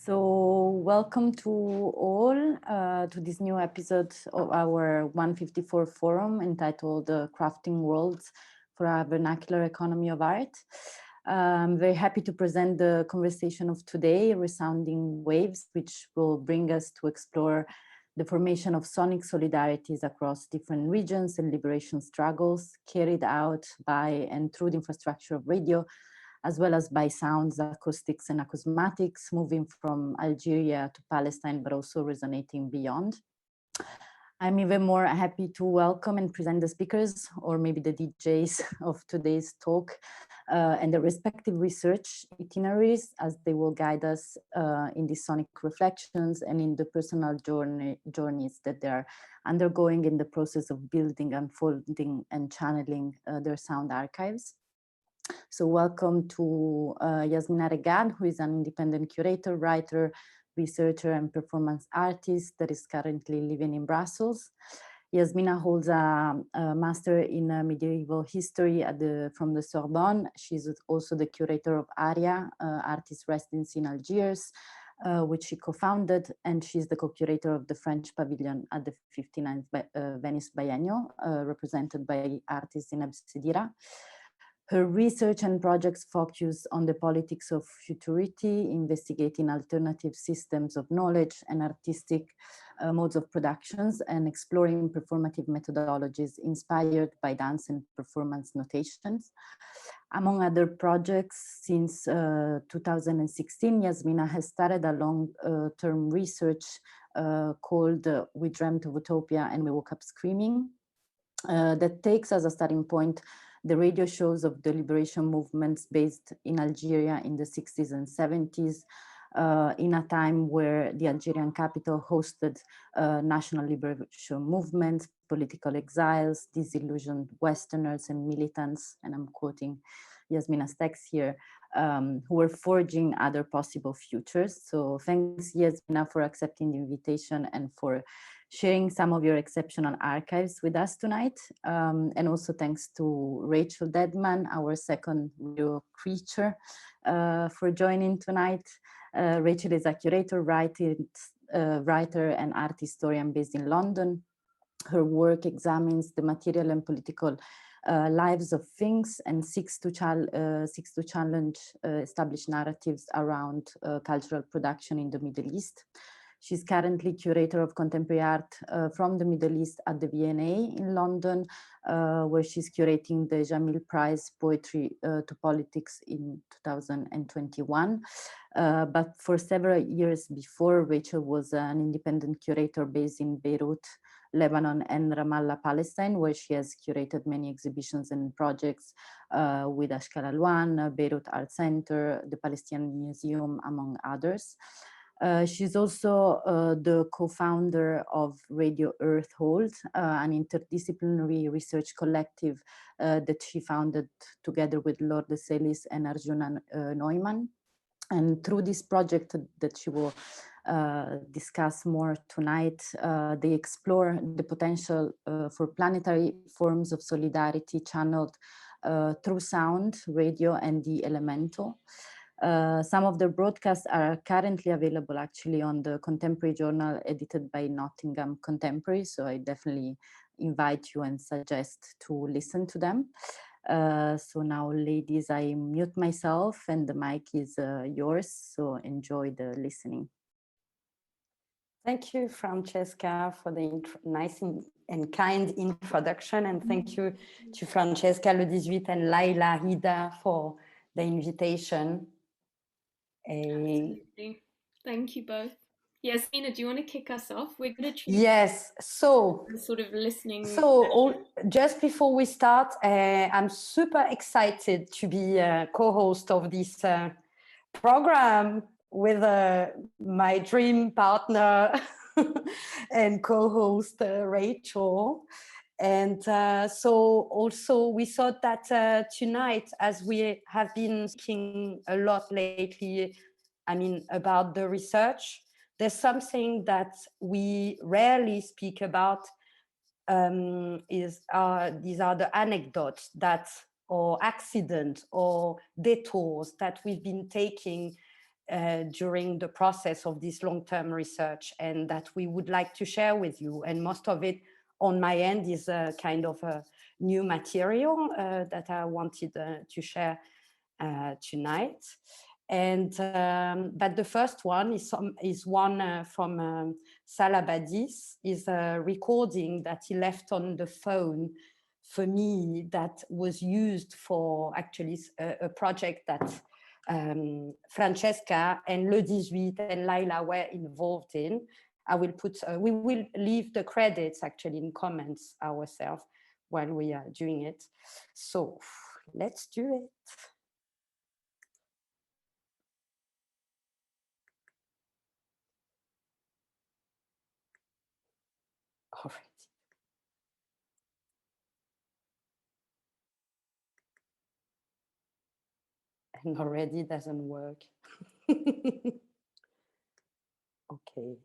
So welcome to all to this new episode of our 154 forum entitled Crafting Worlds for a Vernacular Economy of Art. I'm very happy to present the conversation of today, Resounding Waves, which will bring us to explore the formation of sonic solidarities across different regions and liberation struggles carried out by and through the infrastructure of radio, as well as by sounds, acoustics, and acousmatics, moving from Algeria to Palestine, but also resonating beyond. I'm even more happy to welcome and present the speakers, or maybe the DJs of today's talk, and the respective research itineraries, as they will guide us in these sonic reflections and in the personal journeys that they're undergoing in the process of building, unfolding, and channeling their sound archives. So welcome to Yasmina Reggad, who is an independent curator, writer, researcher, and performance artist that is currently living in Brussels. Yasmina holds a master in medieval history from the Sorbonne. She's also the curator of ARIA, Artist Residency in Algiers, which she co-founded, and she's the co-curator of the French pavilion at the 59th Venice Biennial, represented by artists in Absidira. Her research and projects focus on the politics of futurity, investigating alternative systems of knowledge and artistic modes of productions, and exploring performative methodologies inspired by dance and performance notations. Among other projects, since 2016, Yasmina has started a long-term research called We Dreamt of Utopia and We Woke Up Screaming, that takes as a starting point the radio shows of the liberation movements based in Algeria in the 60s and 70s, in a time where the Algerian capital hosted national liberation movements, political exiles, disillusioned Westerners and militants, and I'm quoting Yasmina's text here, who were forging other possible futures. So thanks, Yasmina, for accepting the invitation and for sharing some of your exceptional archives with us tonight. And also thanks to Rachel Dedman, our second radio creature, for joining tonight. Rachel is a curator, writer, and art historian based in London. Her work examines the material and political lives of things and seeks to challenge established narratives around cultural production in the Middle East. She's currently curator of contemporary art from the Middle East at the V&A in London, where she's curating the Jamil Prize Poetry to Politics in 2021. But for several years before, Rachel was an independent curator based in Beirut, Lebanon, and Ramallah, Palestine, where she has curated many exhibitions and projects with Ashkal Alwan, Beirut Art Center, the Palestinian Museum, among others. She's also the co-founder of Radio Earth Hold, an interdisciplinary research collective that she founded together with Lorde Selis and Arjuna Neumann. And through this project that she will discuss more tonight, they explore the potential for planetary forms of solidarity channeled through sound, radio, and the elemental. Some of their broadcasts are currently available actually on the Contemporary Journal edited by Nottingham Contemporary, so I definitely invite you and suggest to listen to them. So now, ladies, I mute myself and the mic is yours, so enjoy the listening. Thank you, Francesca, for the nice and kind introduction, and thank you to Francesca Le 18 and Laila Hida for the invitation. Absolutely. Thank you both. Yasmina, do you want to kick us off? We're going to choose sort of listening. So just before we start, I'm super excited to be co-host of this program with my dream partner and co-host Rachel. And so also we thought that tonight, as we have been speaking a lot lately, about the research, there's something that we rarely speak about, these are the anecdotes or accidents or detours that we've been taking during the process of this long-term research, and that we would like to share with you. And most of it on my end is a kind of a new material that I wanted to share tonight. And but the first one is one from Salah Badis, is a recording that he left on the phone for me that was used for actually a project that Francesca and Le 18 and Laila were involved in. I will put, we will leave the credits actually in comments ourselves while we are doing it. So let's do it. Alright. And already doesn't work. Okay.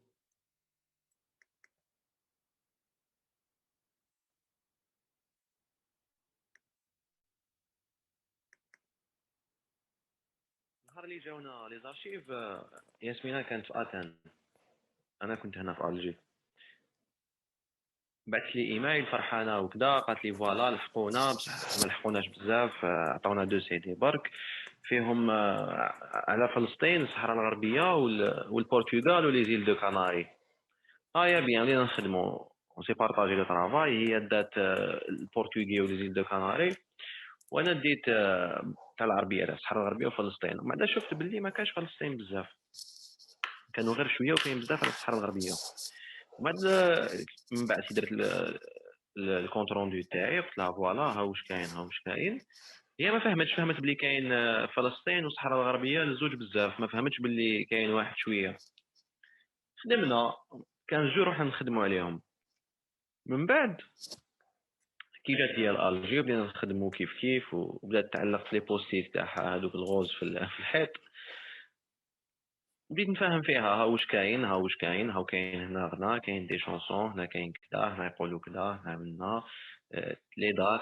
النهار اللي جاونا لي زارشيف ياسمينة كانت في اتن، انا كنت هنا في الجي. بعثت لي ايميل فرحانه وكذا، قالت لي فوالا لحقونا بصح ما لحقوناش بزاف، عطاونا 2 CD برك فيهم على فلسطين، الصحراء الغربيه والبرتغال ولي زيل دو كاناري. يا بيان ولينا نخدموا سي بارطاجي لو طرافاي. هي دات البرتغي ولي زيل دو كاناري، وانا ديت تاع العربيه تاع الصحراء الغربيه وفلسطين. ومن بعد شفت باللي ما كانش فلسطين بزاف، كانوا غير شويه وكاين بزاف على الصحراء الغربيه. ومن بعد درت الكونت روندو تاعي، قلت لها فوالا ها واش كاين ها واش كاين. هي ما فهمتش، فهمت بلي كاين فلسطين والصحراء الغربيه الزوج بزاف، ما فهمتش بلي كاين واحد شويه. خدمنا كان جو روحنا نخدموا عليهم. من بعد كي جات هي الالجي بدينا نخدموا كيف كيف، وبدات تعلقت لي بوستيت تاعها هذوك الغوز في الحيط. بديت نفهم فيها ها واش كاين ها واش كاين، ها كاين هنا غنا، كاين دي شونسون هنا، كاين كذا هنا يقولوا كذا هنا منا لي دات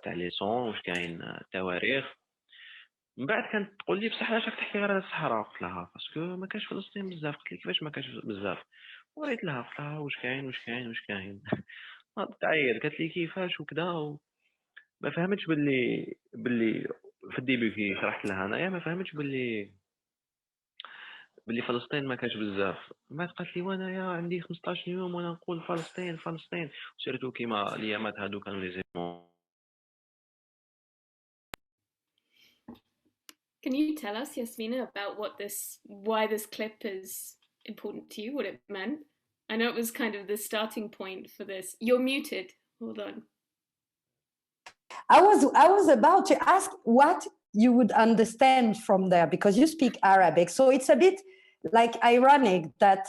تاع لي سون، واش كاين تواريخ. من بعد كانت تقول لي بصح علاش راك تحكي غير على الصحراء؟ قلت لها باسكو ما كانش فلسطين بزاف. قلت لي كيفاش ما كانش بزاف؟ وريت لها قلت لها واش كاين واش كاين واش كاين. تعيط قالت لي كيفاش وكذا، ما فهمتش باللي في الديبي كي شرحت لها انايا ما فهمتش باللي فلسطين ما كانش بزاف. ما قالت لي وانا يا عندي 15 يوم وانا نقول فلسطين فلسطين، سيرتو كيما اليامات هادو كانوا لي زيمون. Can you tell us, Yasmina, about why this clip is important to you, what it meant? I know it was kind of the starting point for this. You're muted. Hold on. I was about to ask what you would understand from there, because you speak Arabic. So it's a bit like ironic that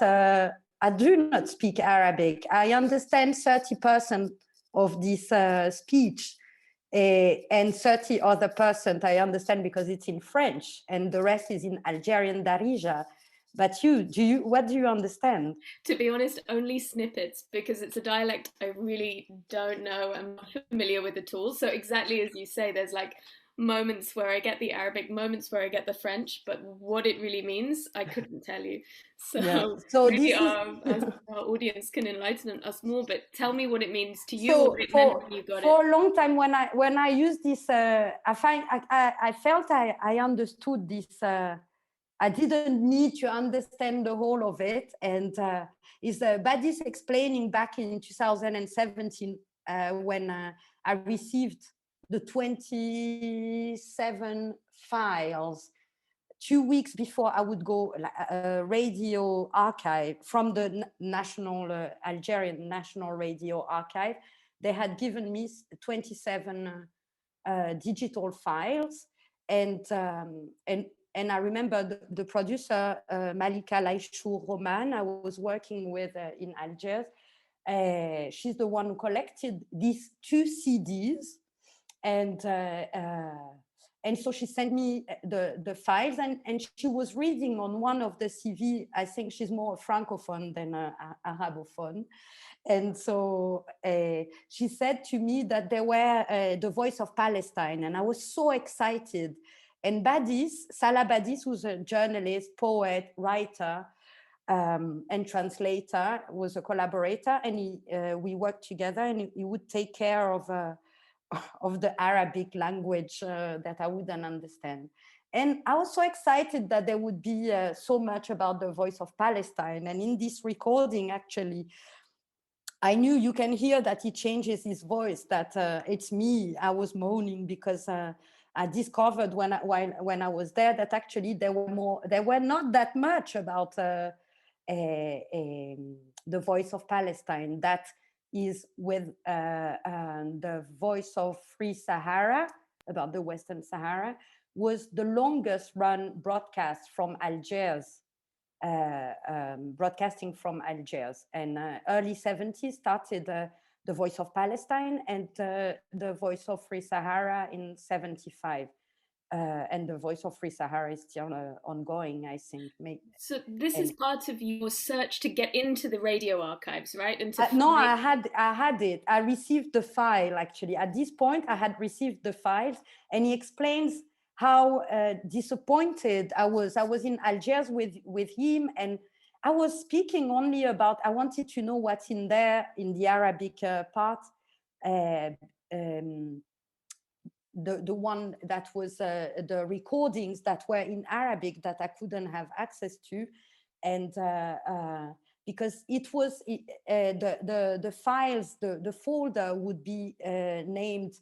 I do not speak Arabic. I understand 30% of this speech, and 30 other % I understand because it's in French, and the rest is in Algerian Darija. But what do you understand? To be honest, only snippets, because it's a dialect I really don't know, I'm not familiar with at all. So exactly as you say, there's like moments where I get the Arabic, moments where I get the French, but what it really means, I couldn't tell you. So, yeah. So maybe our audience can enlighten us more, but tell me what it means to you. So what it meant when you got for a long time, when I used this, I felt I understood this. I didn't need to understand the whole of it. And is Badis explaining back in 2017 when I received the 27 files 2 weeks before I would go radio archive from the Algerian National Radio Archive. They had given me 27 digital files, and I remember the producer, Malika Laïchou Roman, I was working with in Algiers. She's the one who collected these 2 CDs. And so she sent me the files, and she was reading on one of the CV. I think she's more Francophone than Arabophone. And so she said to me that they were the voice of Palestine. And I was so excited. And Badis, Salah Badis, who's a journalist, poet, writer, and translator, was a collaborator, and we worked together, and he would take care of the Arabic language that I wouldn't understand. And I was so excited that there would be so much about the voice of Palestine. And in this recording, actually, I knew you can hear that he changes his voice, that it's me. I was moaning because I discovered when I was there that actually there were not that much about the voice of Palestine. That is with the voice of Free Sahara, about the Western Sahara, was the longest run broadcast from Algiers, broadcasting from Algiers. And early 70s started the Voice of Palestine, and the Voice of Free Sahara in 75. And the Voice of Free Sahara is still ongoing, I think. So this is part of your search to get into the radio archives, right? And no, I had it. I received the file, actually. At this point, I had received the files, and he explains how disappointed I was. I was in Algiers with him, and I was speaking only about, I wanted to know what's in there in the Arabic part. The one that was the recordings that were in Arabic that I couldn't have access to. And because it was the files, the folder would be named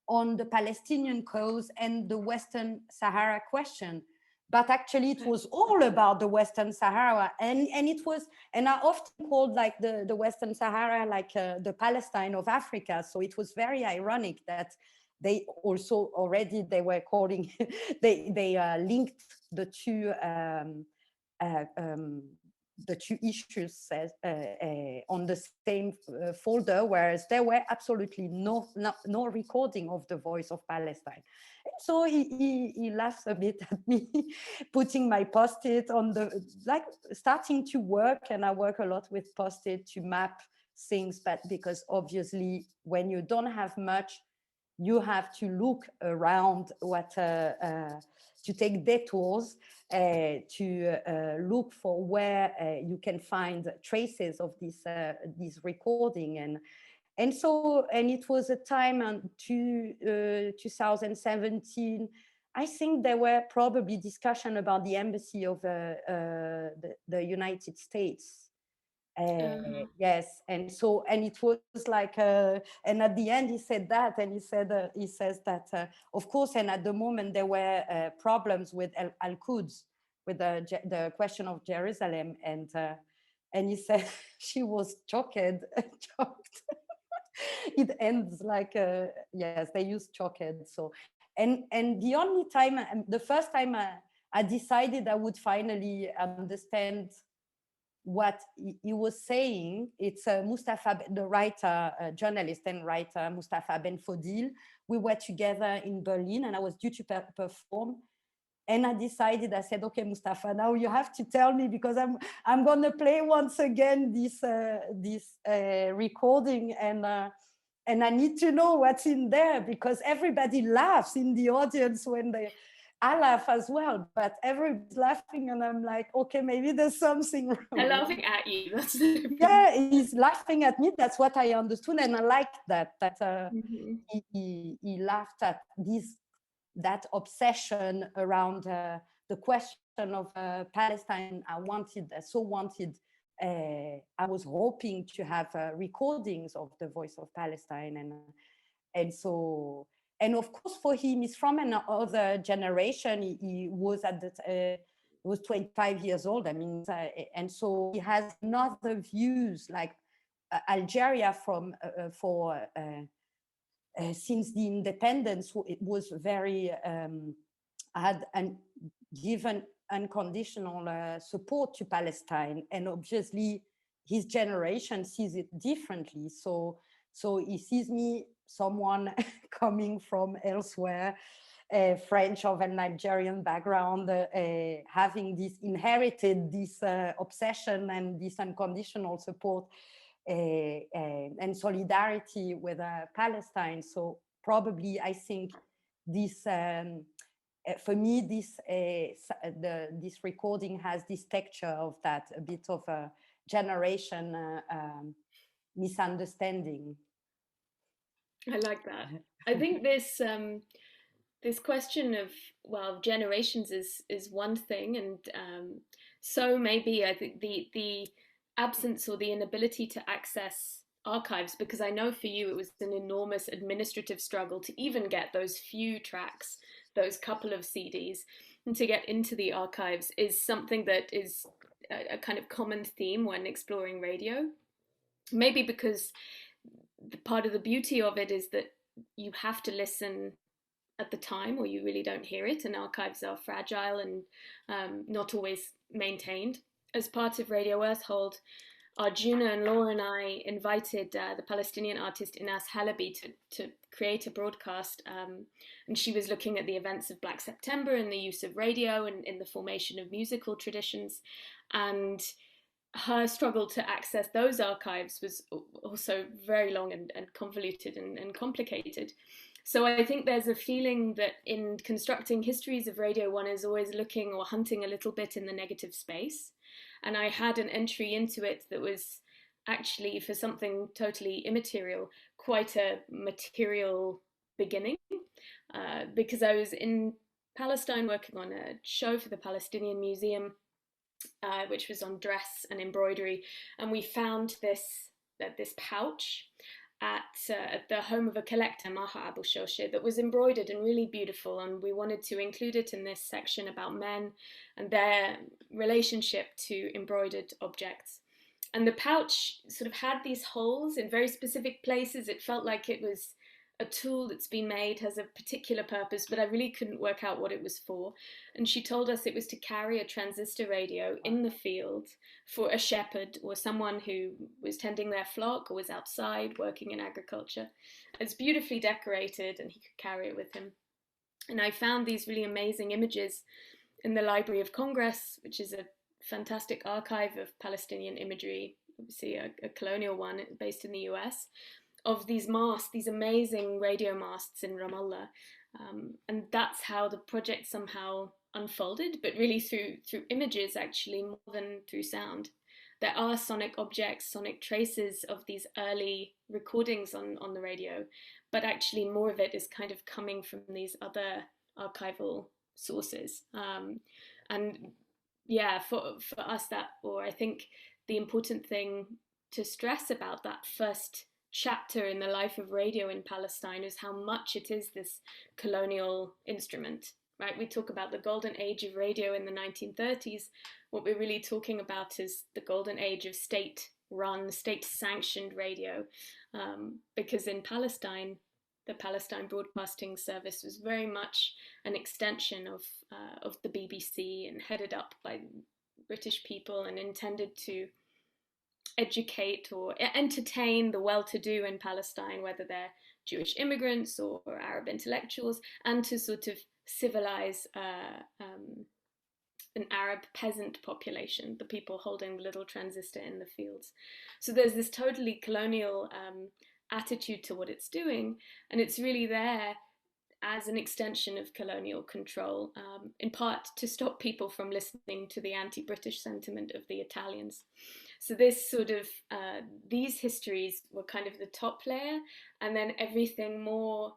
on the Palestinian cause and the Western Sahara question. But actually it was all about the Western Sahara. And it was, and I often called like the Western Sahara like the Palestine of Africa. So it was very ironic that they also already, they were calling, they linked the two issues on the same folder, whereas there were absolutely no recording of the voice of Palestine. And so he laughs a bit at me, putting my post-it on the, like starting to work, and I work a lot with post-it to map things, but because obviously when you don't have much, you have to look around what to take detours to look for where you can find traces of this recording. And so, and it was a time to 2017. I think there were probably discussion about the embassy of the United States. Yes, and so, and it was like, and at the end he said that, and he says that, of course, and at the moment there were problems with Al-Quds, with the question of Jerusalem, and he said she was shocked. It ends like, yes, they used shocked. So, and the only time, the first time I decided I would finally understand what he was saying, it's Mustafa, the writer, journalist and writer, Mustafa Ben Fodil. We were together in Berlin, and I was due to perform. And I decided, I said, okay, Mustafa, now you have to tell me, because I'm going to play once again this recording, and I need to know what's in there, because everybody laughs in the audience when I laugh as well, but everybody's laughing, and I'm like, okay, maybe there's something wrong. They're laughing at you. That's yeah, he's laughing at me. That's what I understood, and I liked that. He laughed at that obsession around the question of Palestine. I was hoping to have recordings of the voice of Palestine, and so. And of course, for him, he's from another generation. He was was 25 years old. I mean, and so he has another views, like Algeria since the independence, it was very had given unconditional support to Palestine, and obviously his generation sees it differently. So he sees me, someone coming from elsewhere, French of an Nigerian background, having inherited this obsession and this unconditional support and solidarity with Palestine. So probably I think this for me, this recording has this texture of that, a bit of a generation misunderstanding. I like that. I think this this question of, well, generations is one thing, and so maybe I think the absence or the inability to access archives, because I know for you it was an enormous administrative struggle to even get those few tracks, those couple of CDs, and to get into the archives is something that is a kind of common theme when exploring radio. Maybe because part of the beauty of it is that you have to listen at the time or you really don't hear it, and archives are fragile and not always maintained. As part of Radio Earthhold, Arjuna and Laura and I invited the Palestinian artist Inas Halabi to create a broadcast, and she was looking at the events of Black September and the use of radio and in the formation of musical traditions, and her struggle to access those archives was also very long and convoluted and complicated. So I think there's a feeling that in constructing histories of radio, one is always looking or hunting a little bit in the negative space. And I had an entry into it that was actually, for something totally immaterial, quite a material beginning, because I was in Palestine working on a show for the Palestinian Museum, which was on dress and embroidery, and we found this pouch at the home of a collector, Maha Abu Shoshe, that was embroidered and really beautiful, and we wanted to include it in this section about men and their relationship to embroidered objects. And the pouch sort of had these holes in very specific places. It felt like it was a tool that's been made, has a particular purpose, but I really couldn't work out what it was for. And she told us it was to carry a transistor radio in the field for a shepherd or someone who was tending their flock or was outside working in agriculture. It's beautifully decorated and he could carry it with him. And I found these really amazing images in the Library of Congress, which is a fantastic archive of Palestinian imagery, obviously a colonial one based in the US, of these masts, these amazing radio masts in Ramallah. And that's how the project somehow unfolded, but really through images actually more than through sound. There are sonic objects, sonic traces of these early recordings on the radio, but actually more of it is kind of coming from these other archival sources. And yeah, for us I think the important thing to stress about that first chapter in the life of radio in Palestine is how much it is this colonial instrument, right? We talk about the golden age of radio in the 1930s. What we're really talking about is the golden age of state-run, state-sanctioned radio, because in Palestine, the Palestine Broadcasting Service was very much an extension of the BBC and headed up by British people and intended to educate or entertain the well-to-do in Palestine, whether they're Jewish immigrants or Arab intellectuals, and to sort of civilize an Arab peasant population, the people holding the little transistor in the fields. So there's this totally colonial attitude to what it's doing, and it's really there as an extension of colonial control, in part to stop people from listening to the anti-British sentiment of the Italians. So this sort of, these histories were kind of the top layer, and then everything more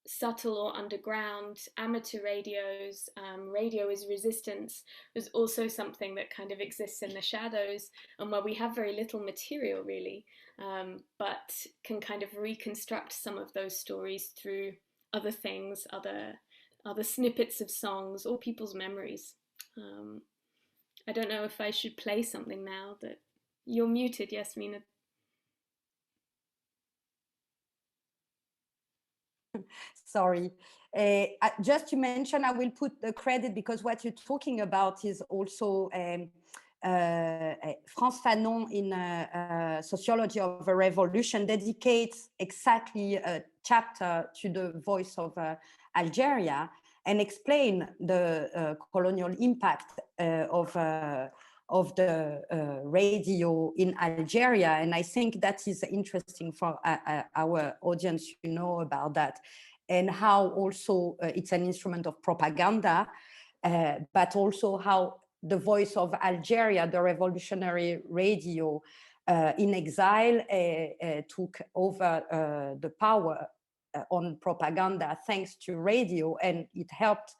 subtle or underground, amateur radios, radio as resistance, was also something that kind of exists in the shadows, and where we have very little material really, but can kind of reconstruct some of those stories through other things, other snippets of songs or people's memories. I don't know if I should play something now. That you're muted, Yasmina. Sorry. Just to mention, I will put the credit because what you're talking about is also France Fanon in Sociology of a Revolution dedicates exactly a chapter to the voice of Algeria and explain the colonial impact of the radio in Algeria. And I think that is interesting for our audience to know about that. and how also it's an instrument of propaganda, but also how the voice of Algeria, the revolutionary radio in exile, took over the power on propaganda thanks to radio, and it helped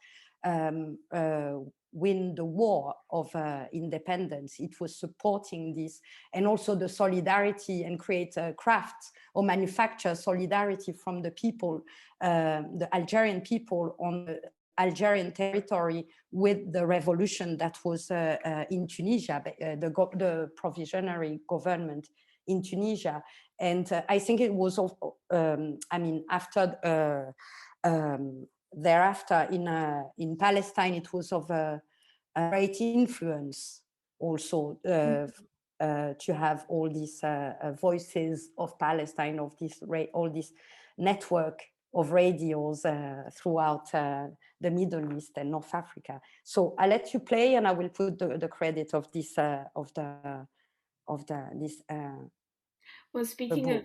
win the war of independence. It was supporting this, and also the solidarity, and create crafts or manufacture solidarity from the people, the Algerian people on the Algerian territory with the revolution that was in Tunisia, the provisionary government in Tunisia. And I think it was, I mean, after thereafter in Palestine, it was of a great influence also to have all these voices of Palestine, of this all this network of radios throughout the Middle East and North Africa. So I'll let you play, and I will put the credit of this Well, speaking of,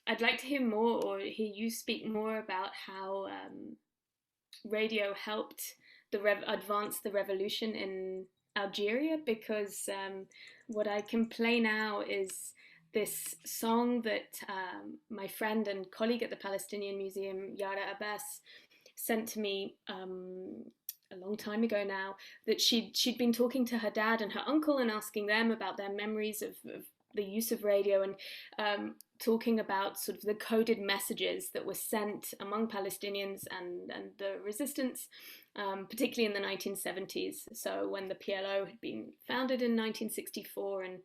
I'd like to hear more, or hear you speak more about how radio helped advance the revolution in Algeria, because what I can play now is this song that my friend and colleague at the Palestinian Museum, Yara Abbas, sent to me a long time ago now, that she'd been talking to her dad and her uncle and asking them about their memories of the use of radio, and talking about sort of the coded messages that were sent among Palestinians and the resistance, particularly in the 1970s. So when the PLO had been founded in 1964 and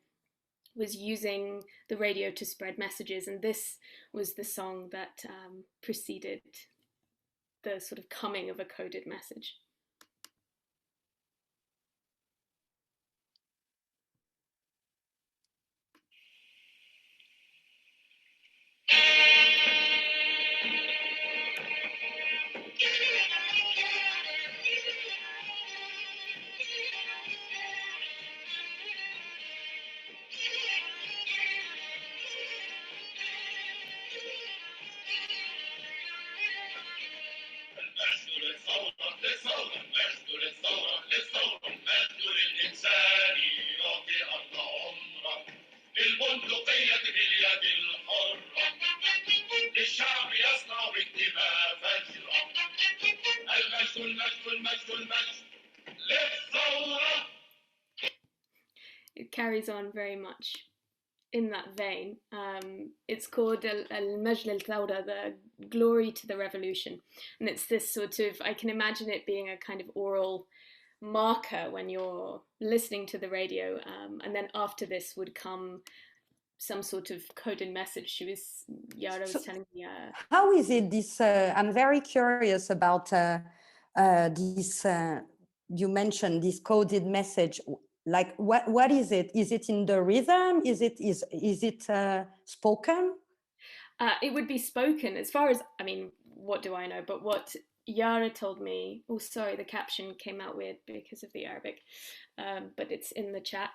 was using the radio to spread messages, and this was the song that preceded the sort of coming of a coded message. It carries on very much in that vein. It's called Al-Majd al-Thawra, the glory to the revolution. And it's this sort of, I can imagine it being a kind of oral marker when you're listening to the radio. And then after this would come some sort of coded message. Yara was telling me. How is it this, I'm very curious about this, you mentioned this coded message. Like what is it? Is it in the rhythm? Is it spoken? It would be spoken, as far as, I mean, what do I know? But what Yara told me, oh sorry, the caption came out weird because of the Arabic, but it's in the chat.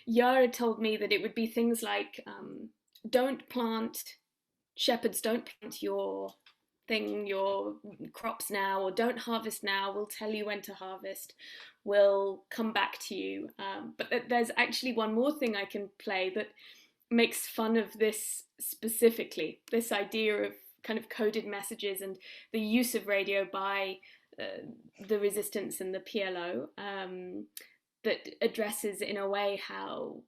Yara told me that it would be things like, shepherds don't plant your crops now, or don't harvest now, we'll tell you when to harvest, we'll come back to you. But there's actually one more thing I can play that makes fun of this specifically, this idea of kind of coded messages and the use of radio by the resistance and the PLO, that addresses in a way how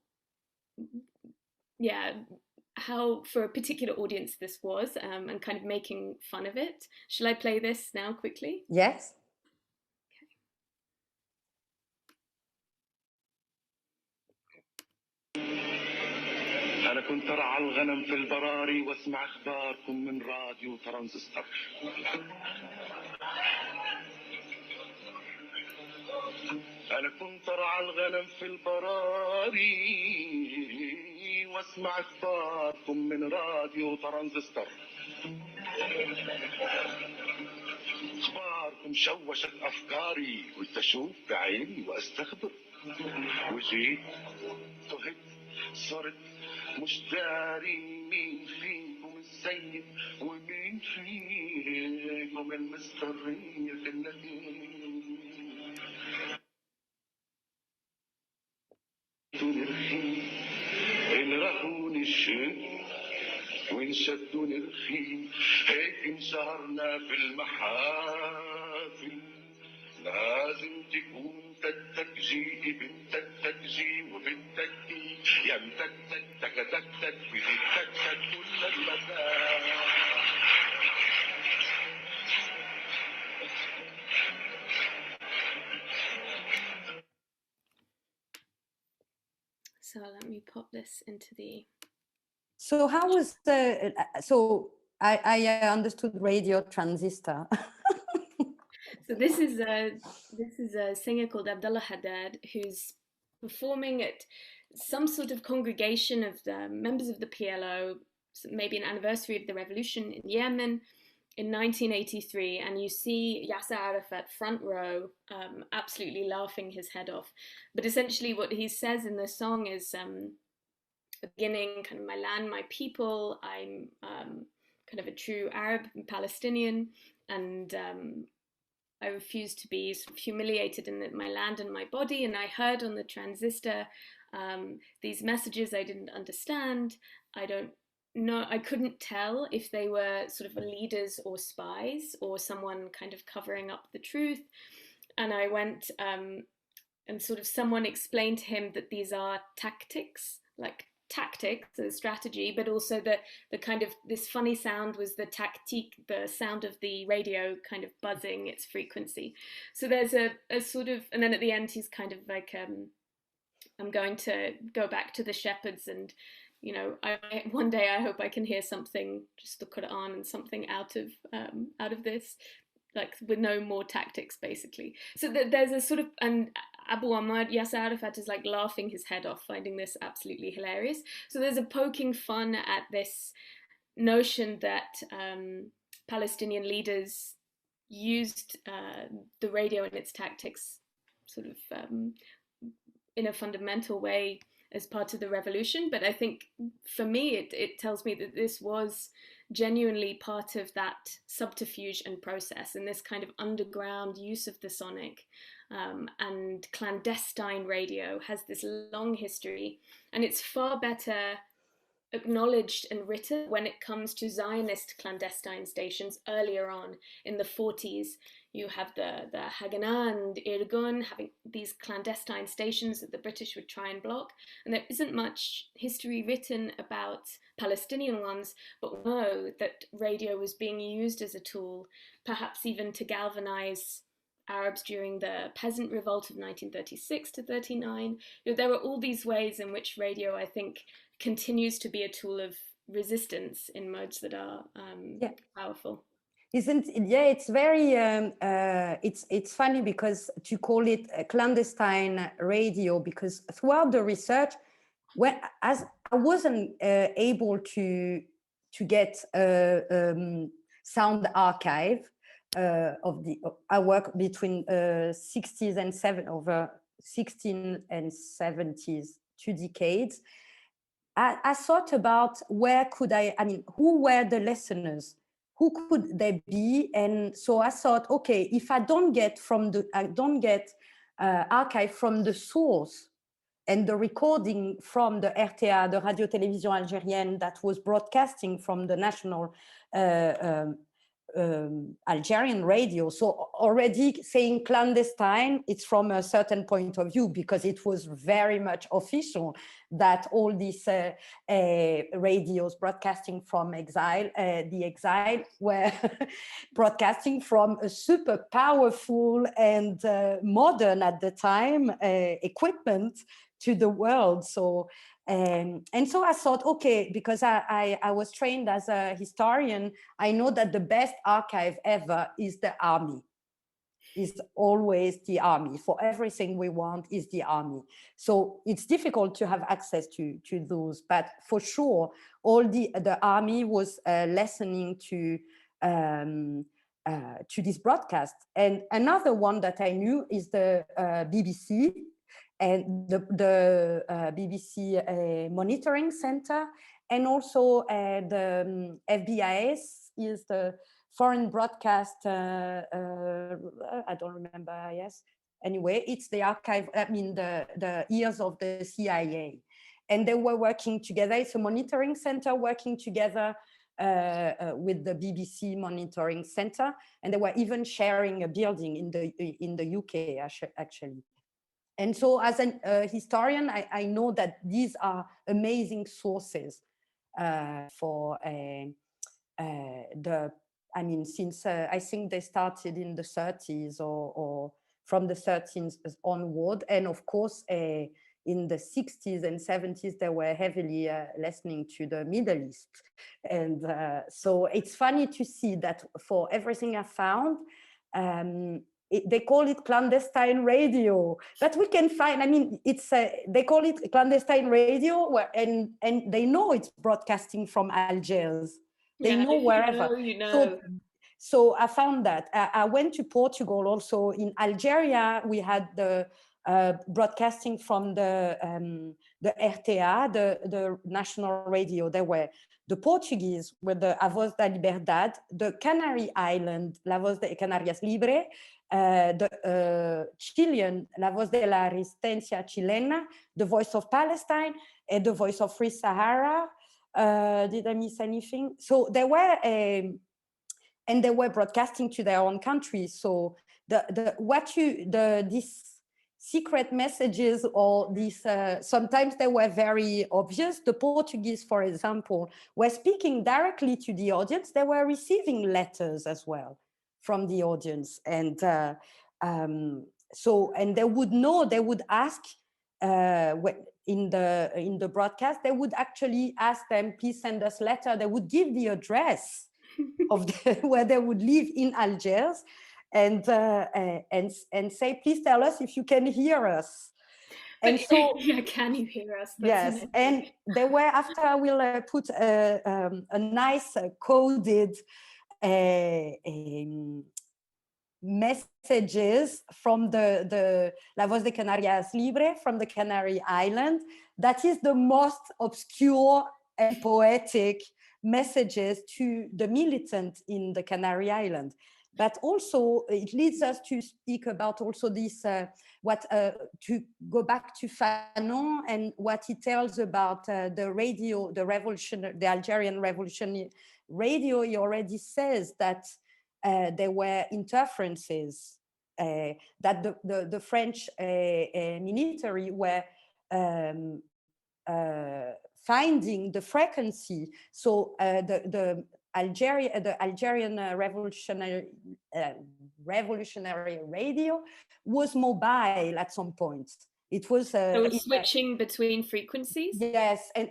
for a particular audience this was, and kind of making fun of it. Shall I play this now quickly? Yes. أنا كنت أرعى الغنم في البراري واسمع أخباركم من راديو ترانزستور. أنا كنت أرعى الغنم في البراري واسمع أخباركم من راديو ترانزستور. أخباركم شوشت أفكاري، قلت أشوف بعيني وأستخبر، وجيت تهت صرت مش داري مين فيكم السيد ومين فيهم المسترية في النهيم نرخي انرقوني الشيء وانشدوا نرخي هيك انشهرنا في المحافل لازم تكون تتكجي بنتكجي وبنتكي يا متكتك تكتكتك بتكتك كل المكان. So let me pop this into the... So how was the, so I understood radio transistor. So this is a singer called Abdullah Haddad, who's performing at some sort of congregation of the members of the PLO, maybe an anniversary of the revolution in Yemen in 1983, and you see Yasser Arafat front row, absolutely laughing his head off. But essentially what he says in the song is beginning, kind of, my land, my people, I'm kind of a true Arab and Palestinian, and I refuse to be sort of humiliated in my land and my body. And I heard on the transistor these messages I didn't understand. I couldn't tell if they were sort of leaders or spies or someone kind of covering up the truth. And I went and sort of someone explained to him that these are tactics, like tactics, the strategy, but also the kind of this funny sound was the tactique, the sound of the radio kind of buzzing its frequency. So there's a sort of, and then at the end he's kind of like, I'm going to go back to the shepherds, and you know, one day I hope I can hear something, just the Quran and something out of this, like with no more tactics, basically. So there's a sort of, and Abu Ahmad, Yasser Arafat is like laughing his head off, finding this absolutely hilarious. So there's a poking fun at this notion that Palestinian leaders used the radio and its tactics sort of in a fundamental way as part of the revolution. But I think for me, it tells me that this was genuinely part of that subterfuge and process, and this kind of underground use of the sonic and clandestine radio has this long history, and it's far better acknowledged and written when it comes to Zionist clandestine stations earlier on in the 40s. You have the Haganah and Irgun having these clandestine stations that the British would try and block, and there isn't much history written about Palestinian ones, but we know that radio was being used as a tool, perhaps even to galvanize Arabs during the peasant revolt of 1936 to 39. You know, there are all these ways in which radio, I think, continues to be a tool of resistance in modes that are powerful. It's very it's funny because to call it a clandestine radio, because throughout the research, as I wasn't able to get a sound archive of I work between 60s and over 16 and 70s, 2 decades. I thought about who were the listeners, who could they be? And so I thought, okay, if I don't get archive from the source and the recording from the RTA, the Radio Télévision Algérienne, that was broadcasting from the national Algerian radio. So already saying clandestine, it's from a certain point of view, because it was very much official that all these radios broadcasting from exile, the exile, were broadcasting from a super powerful and modern at the time equipment to the world. So and so I thought, okay, because I was trained as a historian, I know that the best archive ever is the army, is always the army. For everything we want is the army. So it's difficult to have access to those, but for sure, all the army was listening to this broadcast. And another one that I knew is the BBC. And the BBC Monitoring Center, and also the FBIS is the foreign broadcast, I don't remember, yes. Anyway, it's the archive, I mean, the ears of the CIA. And they were working together. It's a monitoring center working together with the BBC Monitoring Center. And they were even sharing a building in the UK, actually. And so as a historian, I know that these are amazing sources for I mean, since I think they started in the 30s or from the 13th onward. And of course, in the 60s and 70s, they were heavily listening to the Middle East. And so it's funny to see that for everything I found, they call it clandestine radio, but we can find, I mean, it's they call it clandestine radio, and they know it's broadcasting from Algiers. They know wherever. You know. So I found that. I went to Portugal also. In Algeria, we had the broadcasting from the RTA, the national radio. There were the Portuguese with the A Voz da Liberdade, the Canary Island, La Voz de Canarias Libre, the Chilean, La Voz de la Resistencia Chilena, the Voice of Palestine, and the Voice of Free Sahara. Did I miss anything? So there were, and they were broadcasting to their own country. So these secret messages, or these, sometimes they were very obvious. The Portuguese, for example, were speaking directly to the audience. They were receiving letters as well from the audience. And so, and they would know, they would ask, in the broadcast, they would actually ask them, please send us letter. They would give the address of where they would live in Algiers, and say, please tell us if you can hear us. And so, yeah, can you hear us? That's yes, and they were, after I will put a nice coded messages from the La Voz de Canarias Libre, from the Canary Island. That is the most obscure and poetic messages to the militant in the Canary Island. But also it leads us to speak about also this, to go back to Fanon and what he tells about the radio, the Algerian revolutionary radio. He already says that there were interferences, that the French military were finding the frequency. So the Algerian revolutionary radio was mobile at some point. It was switching between frequencies. Yes, and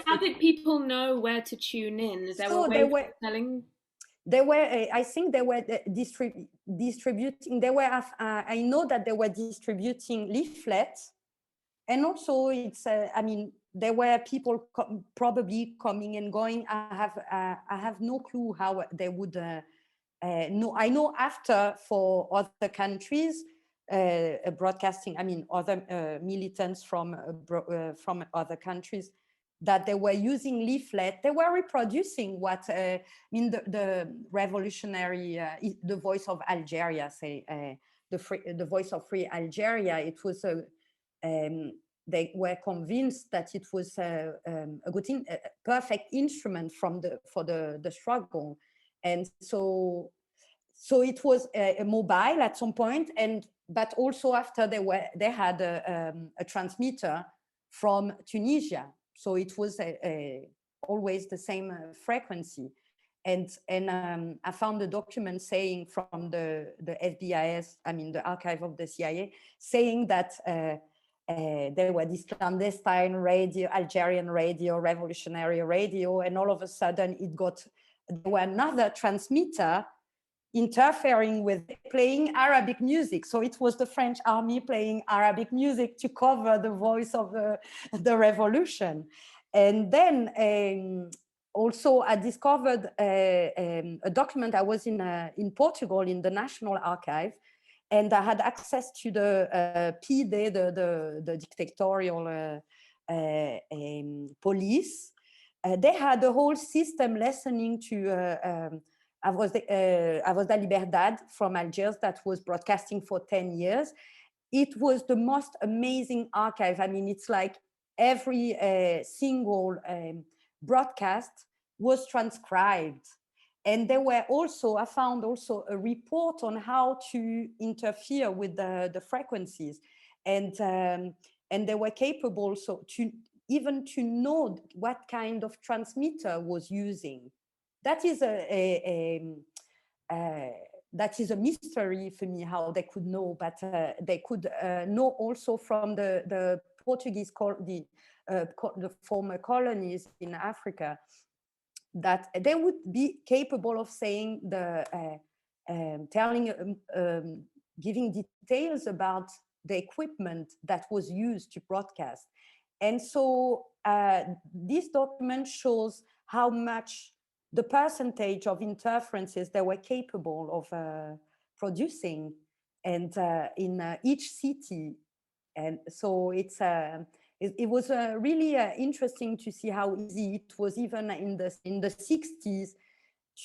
how did people know where to tune in? Is there a way of telling? They were, I think they were distributing. They were. I know that they were distributing leaflets, and also it's. I mean, there were people probably coming and going. I have no clue how they would. No, I know after for other countries, broadcasting. I mean, other militants from other countries, that they were using leaflet. They were reproducing what I mean, the revolutionary, the voice of Algeria, say the voice of free Algeria. It was they were convinced that it was a good, a perfect instrument for the struggle, and so it was mobile at some point, but also after they had a transmitter from Tunisia. So it was always the same frequency. And I found a document saying from the FBIS, I mean, the archive of the CIA, saying that there were this clandestine radio, Algerian radio, revolutionary radio, and all of a sudden there were another transmitter interfering with playing Arabic music. So it was the French army playing Arabic music to cover the voice of the revolution. And then also I discovered a document. I was in Portugal in the National Archive, and I had access to the PD, the dictatorial police. they had a whole system listening to Voz da Liberdad from Algiers that was broadcasting for 10 years. It was the most amazing archive. I mean, it's like every single broadcast was transcribed. And there were also, I found also a report on how to interfere with the frequencies. And they were capable even to know what kind of transmitter was using. That is that is a mystery for me, how they could know, but they could know also from the Portuguese, the former colonies in Africa, that they would be capable of saying giving details about the equipment that was used to broadcast. And so this document shows how much the percentage of interferences they were capable of producing, and in each city. And so it was really interesting to see how easy it was, even in the 60s,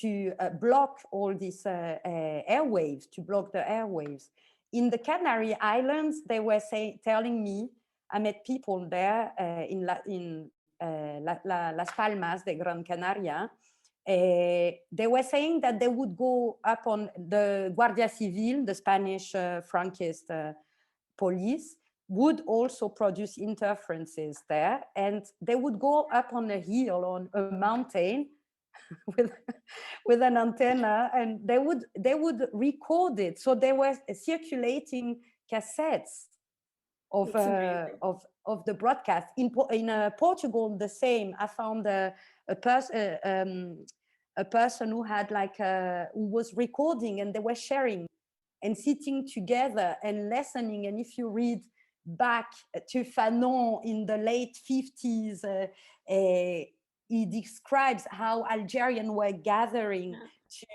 to block all these airwaves, to block the airwaves. In the Canary Islands, they were telling me, I met people there in Las Palmas de Gran Canaria. They were saying that they would go up on the Guardia Civil, the Spanish Franquist police, would also produce interferences there, and they would go up on a hill, on a mountain, with an antenna, and they would record it. So they were circulating cassettes of the broadcast. In Portugal, the same. I found a person who had who was recording, and they were sharing and sitting together and listening. And if you read back to Fanon in the late 50s, he describes how Algerians were gathering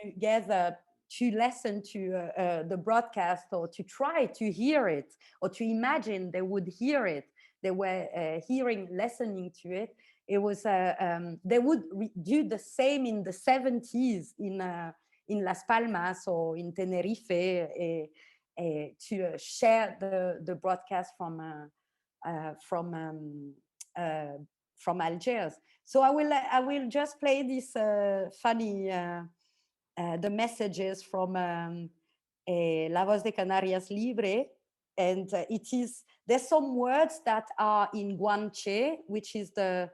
together to listen to the broadcast, or to try to hear it, or to imagine they would hear it. They were listening to it. It was they would do the same in the 70s in Las Palmas or in Tenerife, to share the broadcast from Algiers. So I will just play this funny the messages from La Voz de Canarias Libre, and there's some words that are in Guanche, which is the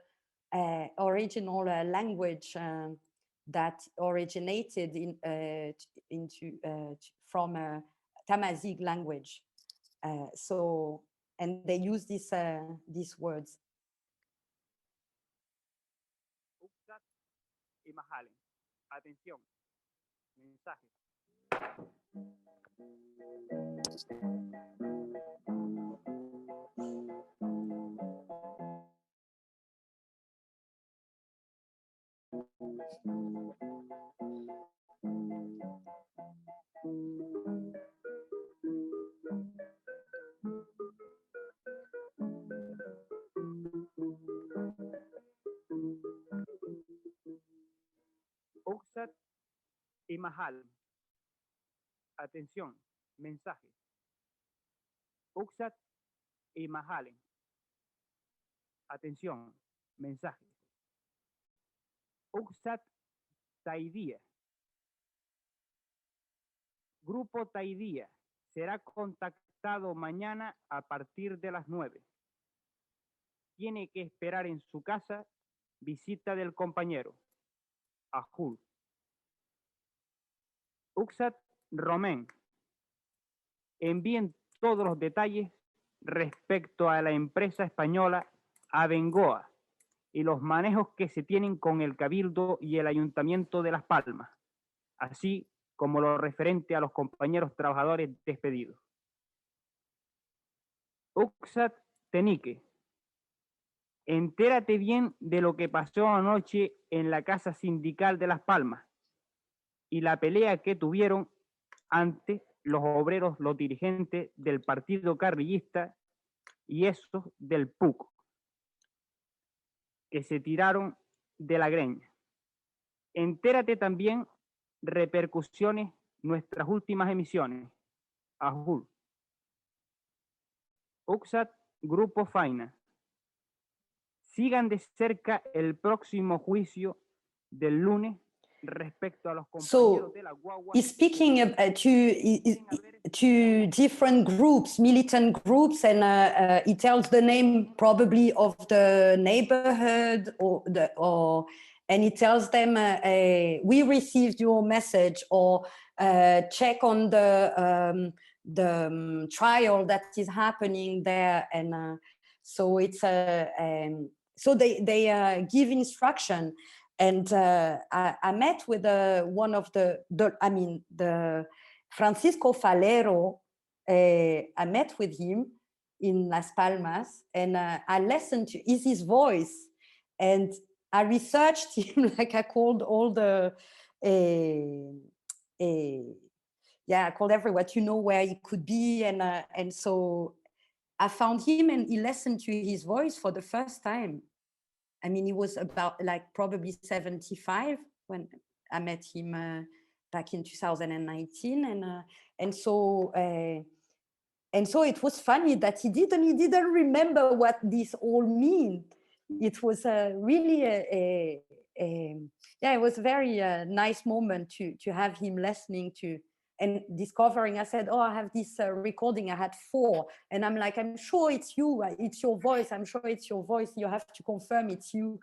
original language that originated from Tamazight language. And they use these words. Atención, mensaje. Oxat y Mahal. Atención, mensaje. Oxat y Mahalen. Atención, mensaje. Oxat Taidía. Grupo Taidía será contactado mañana a partir de las 9. Tiene que esperar en su casa visita del compañero. Ajul. Uxat Romén. Envíen todos los detalles respecto a la empresa española Abengoa y los manejos que se tienen con el Cabildo y el Ayuntamiento de Las Palmas, así como lo referente a los compañeros trabajadores despedidos. Uxat Tenique. Entérate bien de lo que pasó anoche en la Casa Sindical de Las Palmas y la pelea que tuvieron antes los obreros, los dirigentes del Partido Carrillista y esos del PUC, que se tiraron de la greña. Entérate también repercusiones nuestras últimas emisiones. Ajul. Uxat, Grupo Faina. Sigan de cerca el próximo juicio del lunes respecto a los compañeros de la guagua. He's speaking to different groups, militant groups, and he tells the name probably of the neighborhood and he tells them, we received your message, or check on the trial that is happening there. And so it's so they give instruction. And I met with one of the Francisco Falero. I met with him in Las Palmas, and I listened to his voice, and I researched him. Like I called all the, I called everywhere to know where he could be, and so I found him, and he listened to his voice for the first time. I mean, he was about like probably 75 when I met him back in 2019, and so it was funny that he didn't remember what this all mean. It was really it was a very nice moment to have him listening to and discovering. I said, oh, I have this recording. I had 4. And I'm like, I'm sure it's you. It's your voice. I'm sure it's your voice. You have to confirm it's you.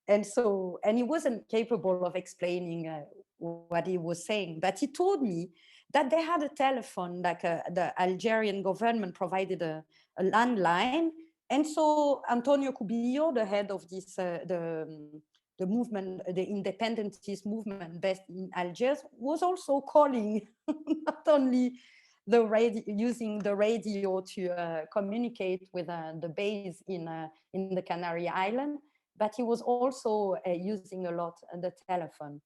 And so, and he wasn't capable of explaining what he was saying. But he told me that they had a telephone, like the Algerian government provided a landline. And so Antonio Cubillo, the head of this, the movement, the independentist movement based in Algiers, was also calling, not only the radio, using the radio to communicate with the base in the Canary Island, but he was also using a lot the telephone.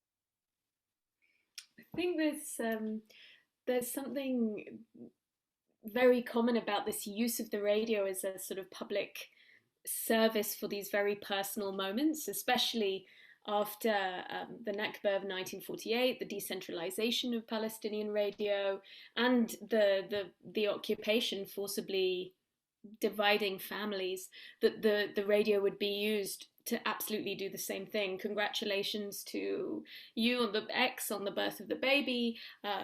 I think there's something very common about this use of the radio as a sort of public service for these very personal moments, especially after the Nakba of 1948, the decentralization of Palestinian radio, and the occupation forcibly dividing families, that the radio would be used to absolutely do the same thing. Congratulations to you on the X on the birth of the baby.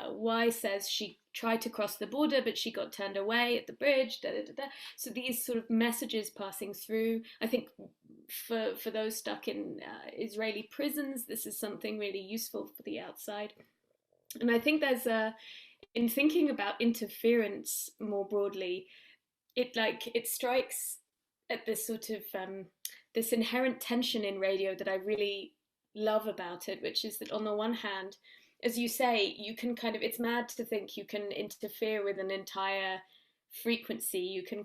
Y says she tried to cross the border, but she got turned away at the bridge. Da, da, da, da. So these sort of messages passing through. I think for those stuck in Israeli prisons, this is something really useful for the outside. And I think there's in thinking about interference more broadly, it strikes at this sort of this inherent tension in radio that I really love about it, which is that on the one hand, as you say, you can it's mad to think you can interfere with an entire frequency. You can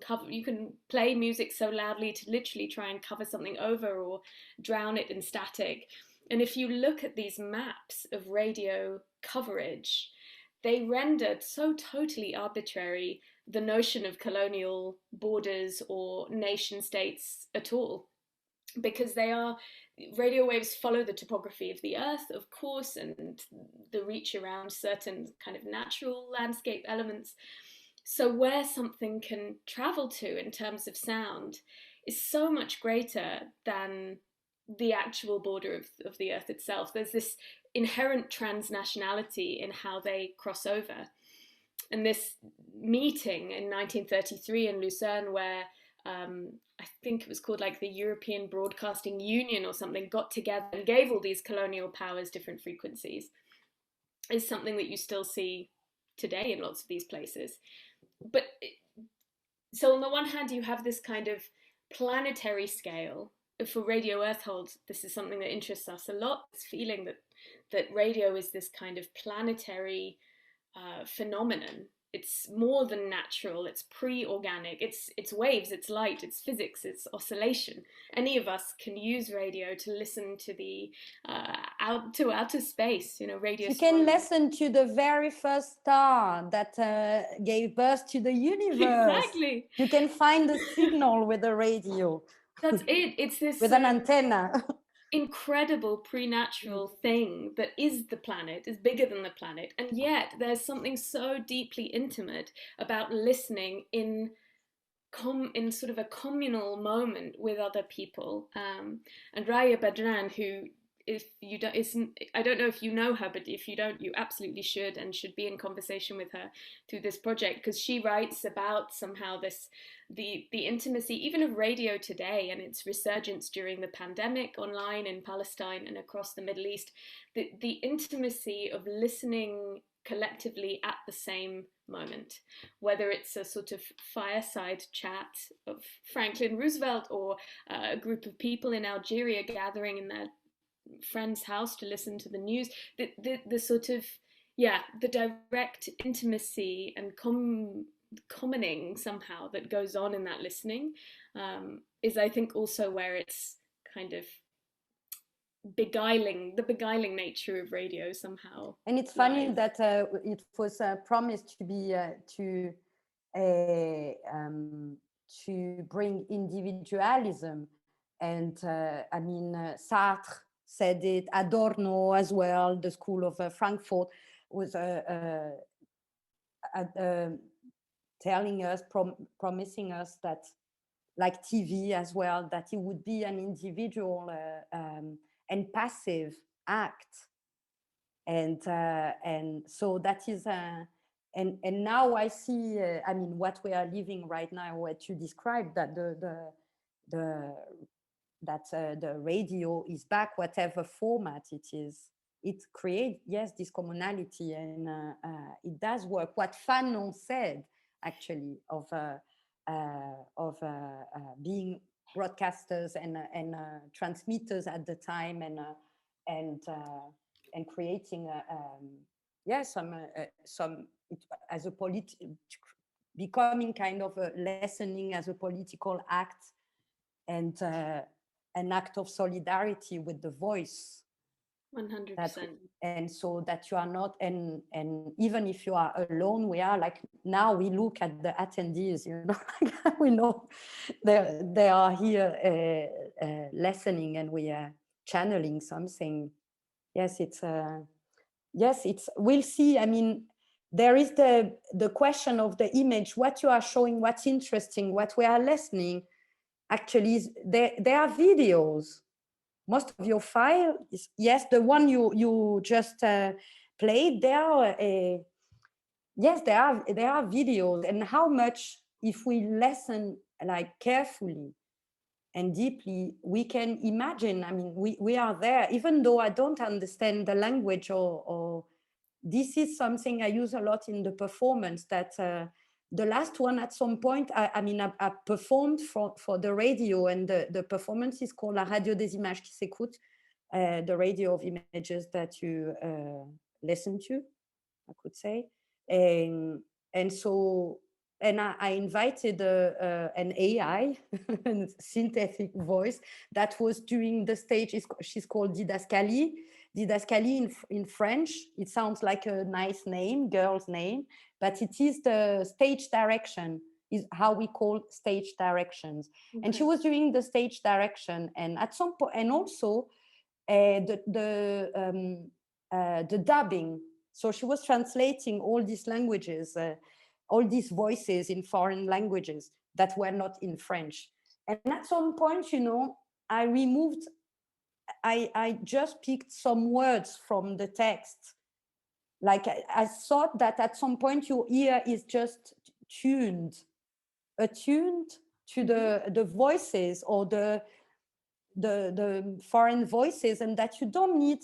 play music so loudly to literally try and cover something over or drown it in static. And if you look at these maps of radio coverage, they rendered so totally arbitrary the notion of colonial borders or nation states at all, because radio waves follow the topography of the earth, of course, and the reach around certain kind of natural landscape elements. So where something can travel to in terms of sound is so much greater than the actual border of the earth itself. There's this inherent transnationality in how they cross over. And this meeting in 1933 in Lucerne, where I think it was called like the European Broadcasting Union or something, got together and gave all these colonial powers different frequencies, is something that you still see today in lots of these places. But so on the one hand, you have this kind of planetary scale. For Radio Earthhold, this is something that interests us a lot, this feeling that radio is this kind of planetary phenomenon. It's more than natural, it's pre-organic, it's waves, it's light, it's physics, it's oscillation. Any of us can use radio to listen to the outer space, radio. You can listen to the very first star that gave birth to the universe. Exactly. You can find the signal with the radio. That's it. It's this with an antenna. incredible pre-natural thing that is the planet, is bigger than the planet, and yet there's something so deeply intimate about listening in sort of a communal moment with other people. And Raya Badran, who, if you don't, I don't know if you know her, but if you don't, you absolutely should, and should be in conversation with her through this project, because she writes about somehow the intimacy even of radio today and its resurgence during the pandemic online in Palestine and across the Middle East, the intimacy of listening collectively at the same moment, whether it's a sort of fireside chat of Franklin Roosevelt or a group of people in Algeria gathering in their friend's house to listen to the news, the sort of, yeah, the direct intimacy and commoning somehow that goes on in that listening is, I think, also where it's kind of the beguiling nature of radio somehow. And it's funny that it was promised to be to bring individualism, and I mean Sartre said it, Adorno as well, the school of Frankfurt was telling us, promising us that, like TV as well, that it would be an individual and passive act, and so that is and now I see I mean what we are living right now, what you described, that the radio is back, whatever format it is. It creates, yes, this commonality, and it does work. What Fanon said actually of being broadcasters and transmitters at the time, and creating some as a becoming kind of a listening as a political act, and an act of solidarity with the voice. 100%. And so that you are not, and even if you are alone, we are like, now we look at the attendees, you know, we know they are here listening, and we are channeling something. Yes, it's we'll see. I mean, there is the question of the image, what you are showing, what's interesting, what we are listening. Actually, there are videos. Most of your file is, yes, the one you just played. There are videos, and how much, if we listen like carefully and deeply, we can imagine. I mean, we are there, even though I don't understand the language, or this is something I use a lot in the performance, that the last one, at some point, I performed for the radio, and the performance is called La Radio des images qui s'écoutent, the radio of images that you listen to, I could say. And so, and I invited an AI, synthetic voice, that was doing the stage. She's called Didascalie. Didascalie in French, it sounds like a nice name, girl's name, but it is the stage direction, is how we call stage directions. Okay. And she was doing the stage direction, and at some point, and also the dubbing. So she was translating all these languages, all these voices in foreign languages that were not in French. And at some point, you know, I just picked some words from the text. Like I thought that at some point your ear is just attuned to the voices, or the foreign voices, and that you don't need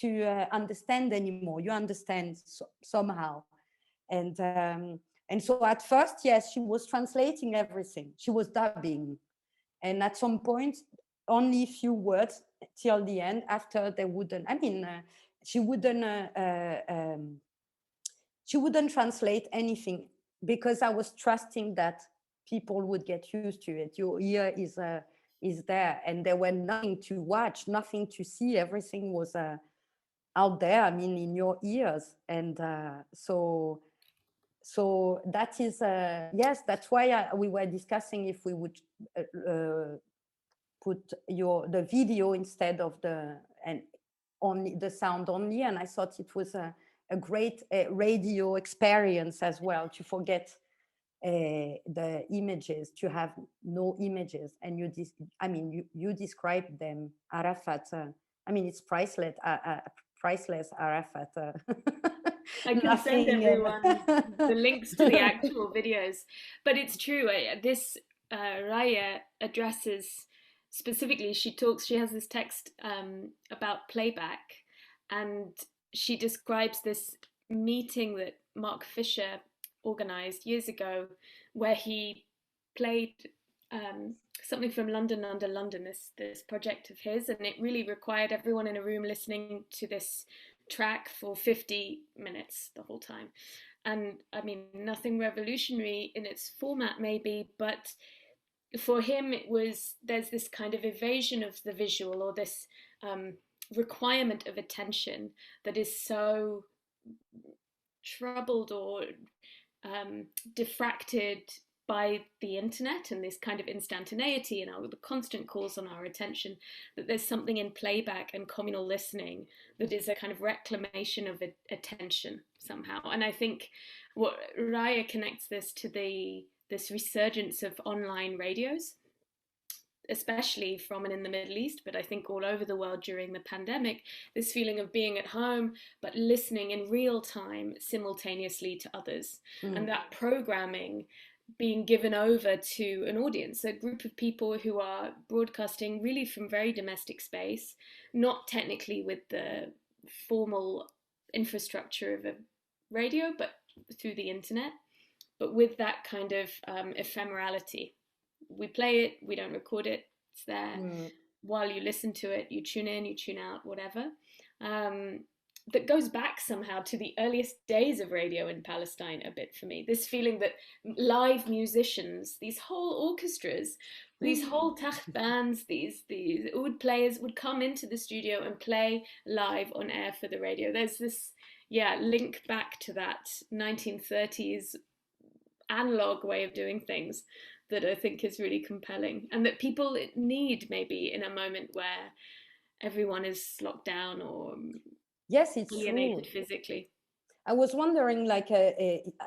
to understand anymore. You understand somehow. And so at first, yes, she was translating everything. She was dubbing. And at some point, only a few words till the end. After they wouldn't, she wouldn't translate anything, because I was trusting that people would get used to it. Your ear is there, and there were nothing to watch, nothing to see. Everything was out there, I mean, in your ears. And so that is, yes, that's why we were discussing if we would put the video instead of only the sound only, and I thought it was a great radio experience as well, to forget the images, to have no images. And you described them, Arafat. It's priceless. Priceless, Arafat. I can send everyone the links to the actual videos, but it's true. This Raya addresses specifically. She has this text about playback, and she describes this meeting that Mark Fisher organized years ago, where he played something from London Under London, this project of his, and it really required everyone in a room listening to this track for 50 minutes the whole time. And nothing revolutionary in its format maybe, but for him there's this kind of evasion of the visual, or this requirement of attention that is so troubled or diffracted by the internet and this kind of instantaneity and the constant calls on our attention, that there's something in playback and communal listening that is a kind of reclamation of attention somehow. And I think what Raya connects this to this resurgence of online radios, especially from and in the Middle East, but I think all over the world during the pandemic, this feeling of being at home, but listening in real time simultaneously to others. And that programming being given over to an audience, a group of people who are broadcasting really from very domestic space, not technically with the formal infrastructure of a radio, but through the internet, but with that kind of ephemerality. We play it, we don't record it, it's there. While you listen to it, you tune in, you tune out, whatever. That goes back somehow to the earliest days of radio in Palestine a bit for me. This feeling that live musicians, these whole orchestras, these whole taht bands, these oud players would come into the studio and play live on air for the radio. There's this, link back to that 1930s analog way of doing things that I think is really compelling, and that people need maybe in a moment where everyone is locked down or yes, it's alienated true. physically. I was wondering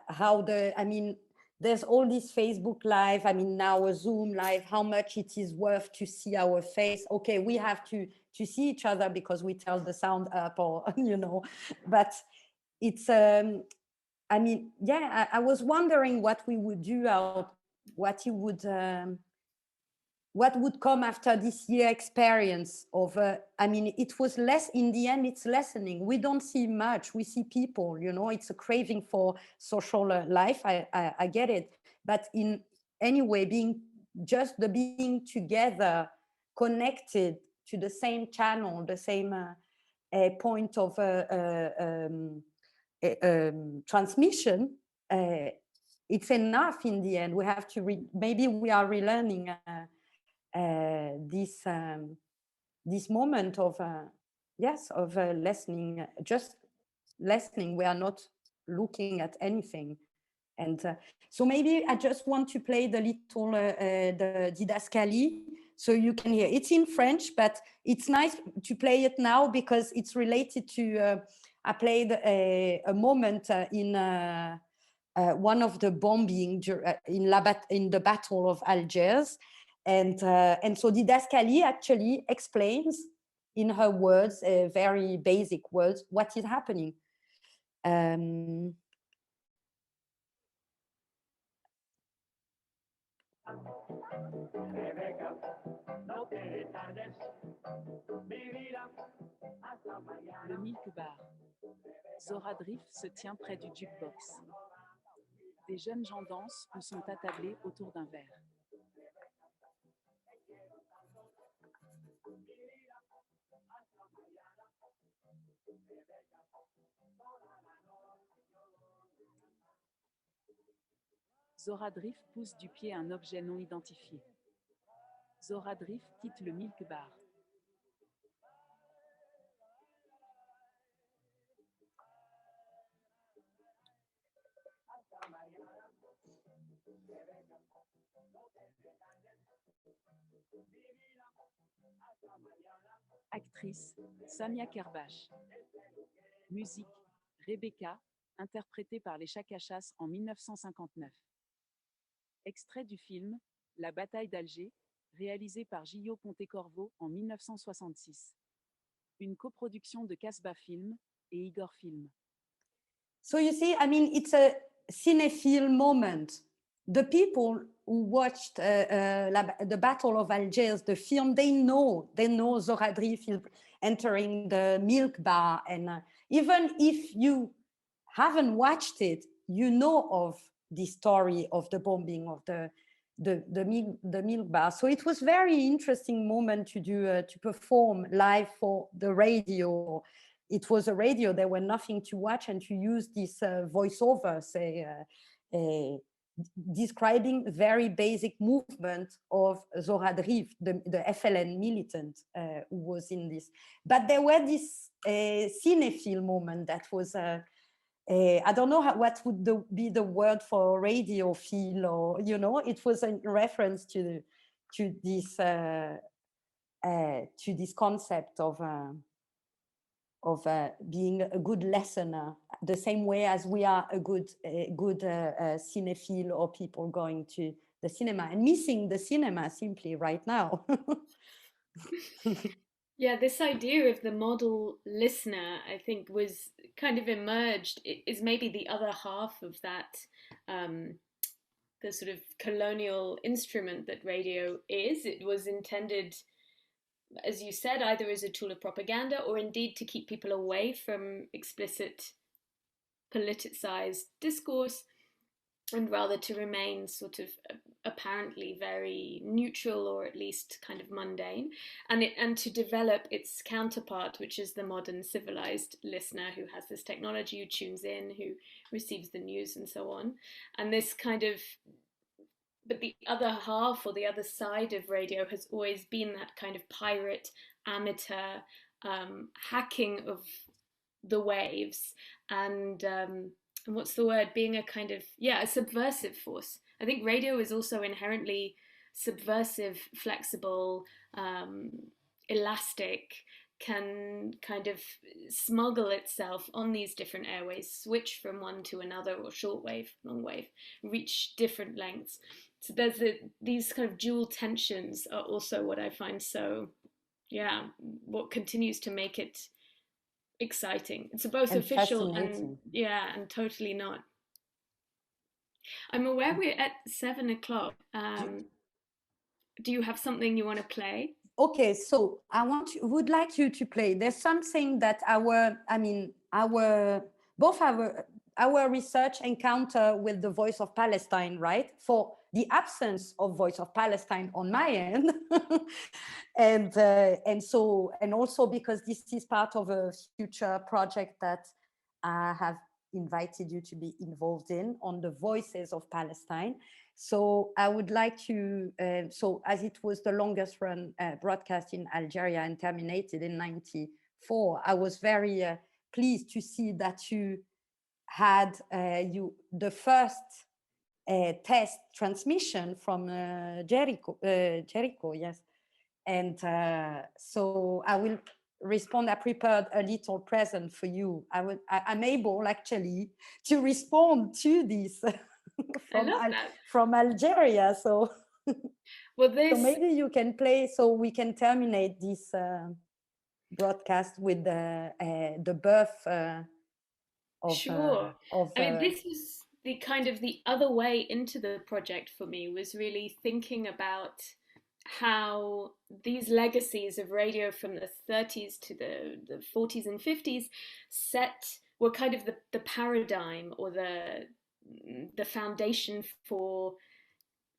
how there's all this Facebook Live, now a Zoom Live, how much it is worth to see our face. Okay, we have to see each other because we tell the sound up, or but it's I was wondering what we would do what would come after this year experience of it was less, in the end it's lessening. We don't see much, we see people, it's a craving for social life. I get it, but in anyway, being together, connected to the same channel, the same point of transmission, it's enough in the end. We have to maybe we are relearning this moment of listening, just listening. We are not looking at anything, and so maybe I just want to play the little the didascalie so you can hear. It's in French, but it's nice to play it now because it's related to I played a moment in one of the bombing in the Battle of Algiers. And so Didascalie actually explains in her words, very basic words, what is happening. Le Milk Bar. Zora Drift se tient près du jukebox. Des jeunes gens dansent ou sont attablés autour d'un verre. Zora Drift pousse du pied un objet non identifié. Zora Drift quitte le Milk Bar. Actrice, Samia Kerbash. Musique, Rebecca, interprétée par les Chakachas en 1959. Extrait du film La bataille d'Alger, réalisé par Gillo Pontecorvo en 1966. Une coproduction de Casbah Film et Igor Film. So you see, I mean, it's a cinephile moment. The people who watched the Battle of Algiers, the film, they know Zohadri entering the milk bar. And even if you haven't watched it, you know of the story of the bombing of the milk bar. So it was very interesting moment to do, to perform live for the radio. It was a radio, there were nothing to watch, and to use this voiceover, say, describing very basic movement of Zohadri, the FLN militant who was in this. But there were this cinephile moment that was, I don't know what would be the word for radiophile, or, you know, it was in reference to this concept of being a good listener, the same way as we are a good cinephile, or people going to the cinema and missing the cinema simply right now. Yeah, this idea of the model listener, I think, was kind of emerged, is maybe the other half of that, the sort of colonial instrument that radio is. It was intended, as you said, either as a tool of propaganda or indeed to keep people away from explicit politicized discourse, and rather to remain sort of apparently very neutral, or at least kind of mundane, and to develop its counterpart, which is the modern civilized listener, who has this technology, who tunes in, who receives the news and so on. And this kind of, but the other half, or the other side of radio, has always been that kind of pirate, amateur hacking of the waves, and what's the word, being a kind of, a subversive force. I think radio is also inherently subversive, flexible, elastic, can kind of smuggle itself on these different airways, switch from one to another, or shortwave, longwave, reach different lengths. So there's these kind of dual tensions are also what I find so, what continues to make it exciting. It's both and official and and totally not. I'm aware we're at 7 o'clock. Do you have something you want to play? Okay, so would like you to play. There's something that our research encounter with the Voice of Palestine, right? For the absence of Voice of Palestine on my end, and also because this is part of a future project that I have invited you to be involved in, on the Voices of Palestine. So I would like to, so as it was the longest run broadcast in Algeria and terminated in '94, I was very pleased to see that you had the first test transmission from Jericho, yes. And so I will respond. I prepared a little present for you. I'm able actually to respond to this from Algeria. So, so maybe you can play, so we can terminate this broadcast with the birth of. Sure. I mean, this was the kind of the other way into the project for me, was really thinking about how these legacies of radio from the 30s to the 40s and 50s were kind of the paradigm, or the foundation for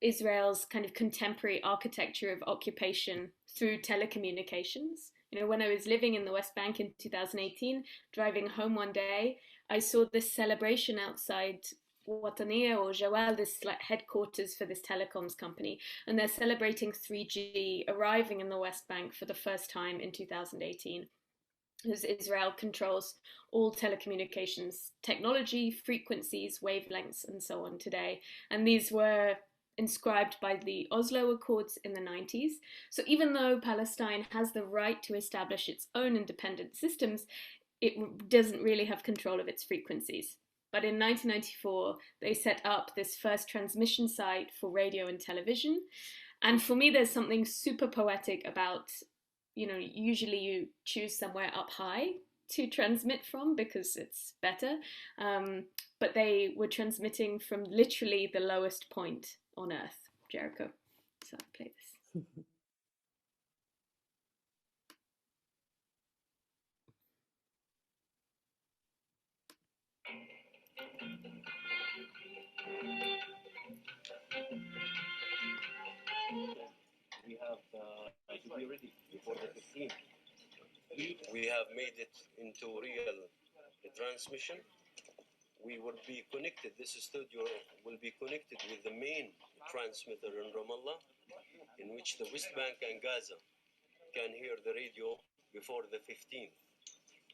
Israel's kind of contemporary architecture of occupation through telecommunications. You know, when I was living in the West Bank in 2018, driving home one day, I saw this celebration outside Wataniya, or Jawal, this like headquarters for this telecoms company, and they're celebrating 3G arriving in the West Bank for the first time in 2018. As Israel controls all telecommunications technology, frequencies, wavelengths, and so on today. And these were inscribed by the Oslo Accords in the 90s. So even though Palestine has the right to establish its own independent systems, it doesn't really have control of its frequencies. But in 1994, they set up this first transmission site for radio and television. And for me, there's something super poetic about, usually you choose somewhere up high to transmit from because it's better. But they were transmitting from literally the lowest point on Earth, Jericho. So I'll play this. We have to be ready before the 15th. We have made it into real transmission. We will be connected. This studio will be connected with the main transmitter in Ramallah, in which the West Bank and Gaza can hear the radio before the 15th.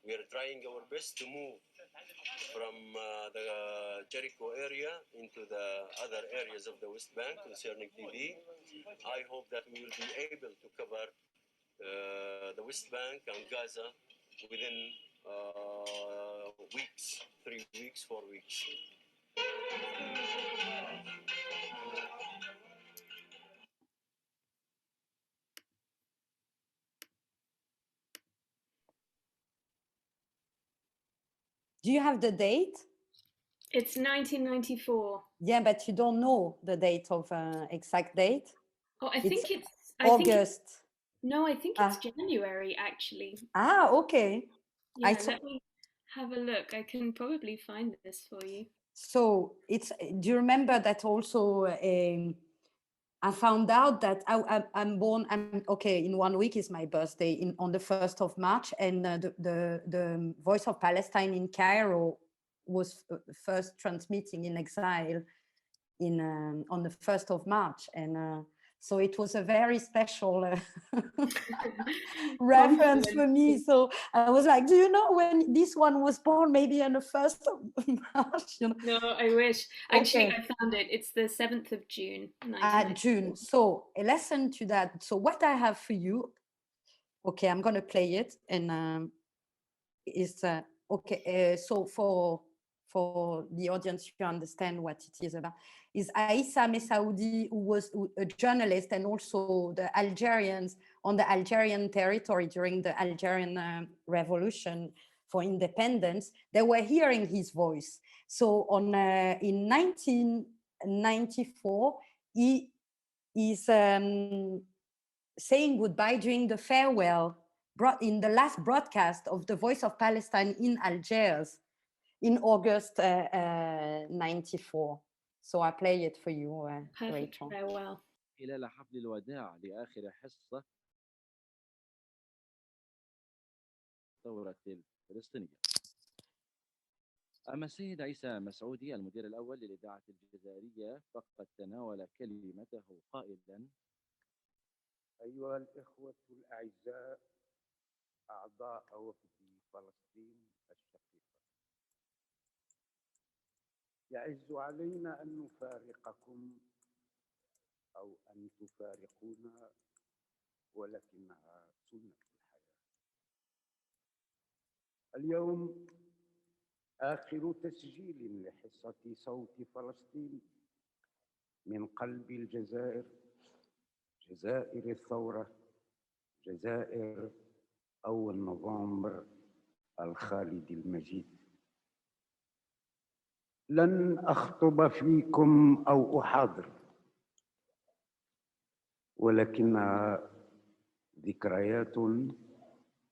We are trying our best to move from the Jericho area into the other areas of the West Bank concerning TV. I hope that we will be able to cover the West Bank and Gaza within weeks, 3 weeks, 4 weeks. Do you have the date? It's 1994. Yeah, but you don't know the date of exact date. Oh, I think it's August. I think it's January actually. Ah, okay. Yeah, let me have a look. I can probably find this for you. So it's. Do you remember that also? I found out that I'm born. In 1 week is my birthday on the 1st of March, and the Voice of Palestine in Cairo was first transmitting in exile on the 1st of March, and so it was a very special reference for me. So I was like, do you know when this one was born? Maybe on the 1st of March. No, I wish. Actually, I found it. It's the 7th of June. June. So listen to that. So what I have for you, okay, I'm going to play it. And it's okay. So for the audience, you understand what it is about, is Aissa Messaoudi, who was a journalist and also the Algerians on the Algerian territory during the Algerian Revolution for independence. They were hearing his voice. So in 1994, he is saying goodbye during the farewell in the last broadcast of the Voice of Palestine in Algiers in August 94. So I play it for you, Rachel. Farewell. خلال حفل الوداع لآخر حصة الثورة الفلسطينية. أما السيد عيسى مسعودي المدير الأول للإذاعة الجزائرية فقد تناول كلمته قائلا: أيها الإخوة الأعزاء أعضاء وفد فلسطين الشقيقة، يعز علينا أن نفارقكم أو أن تفارقونا، ولكنها سنة الحياة. اليوم آخر تسجيل لحصة صوت فلسطين من قلب الجزائر، جزائر الثورة، جزائر أول نوفمبر الخالد المجيد. لن أخطب فيكم أو أحاضر، ولكنها ذكريات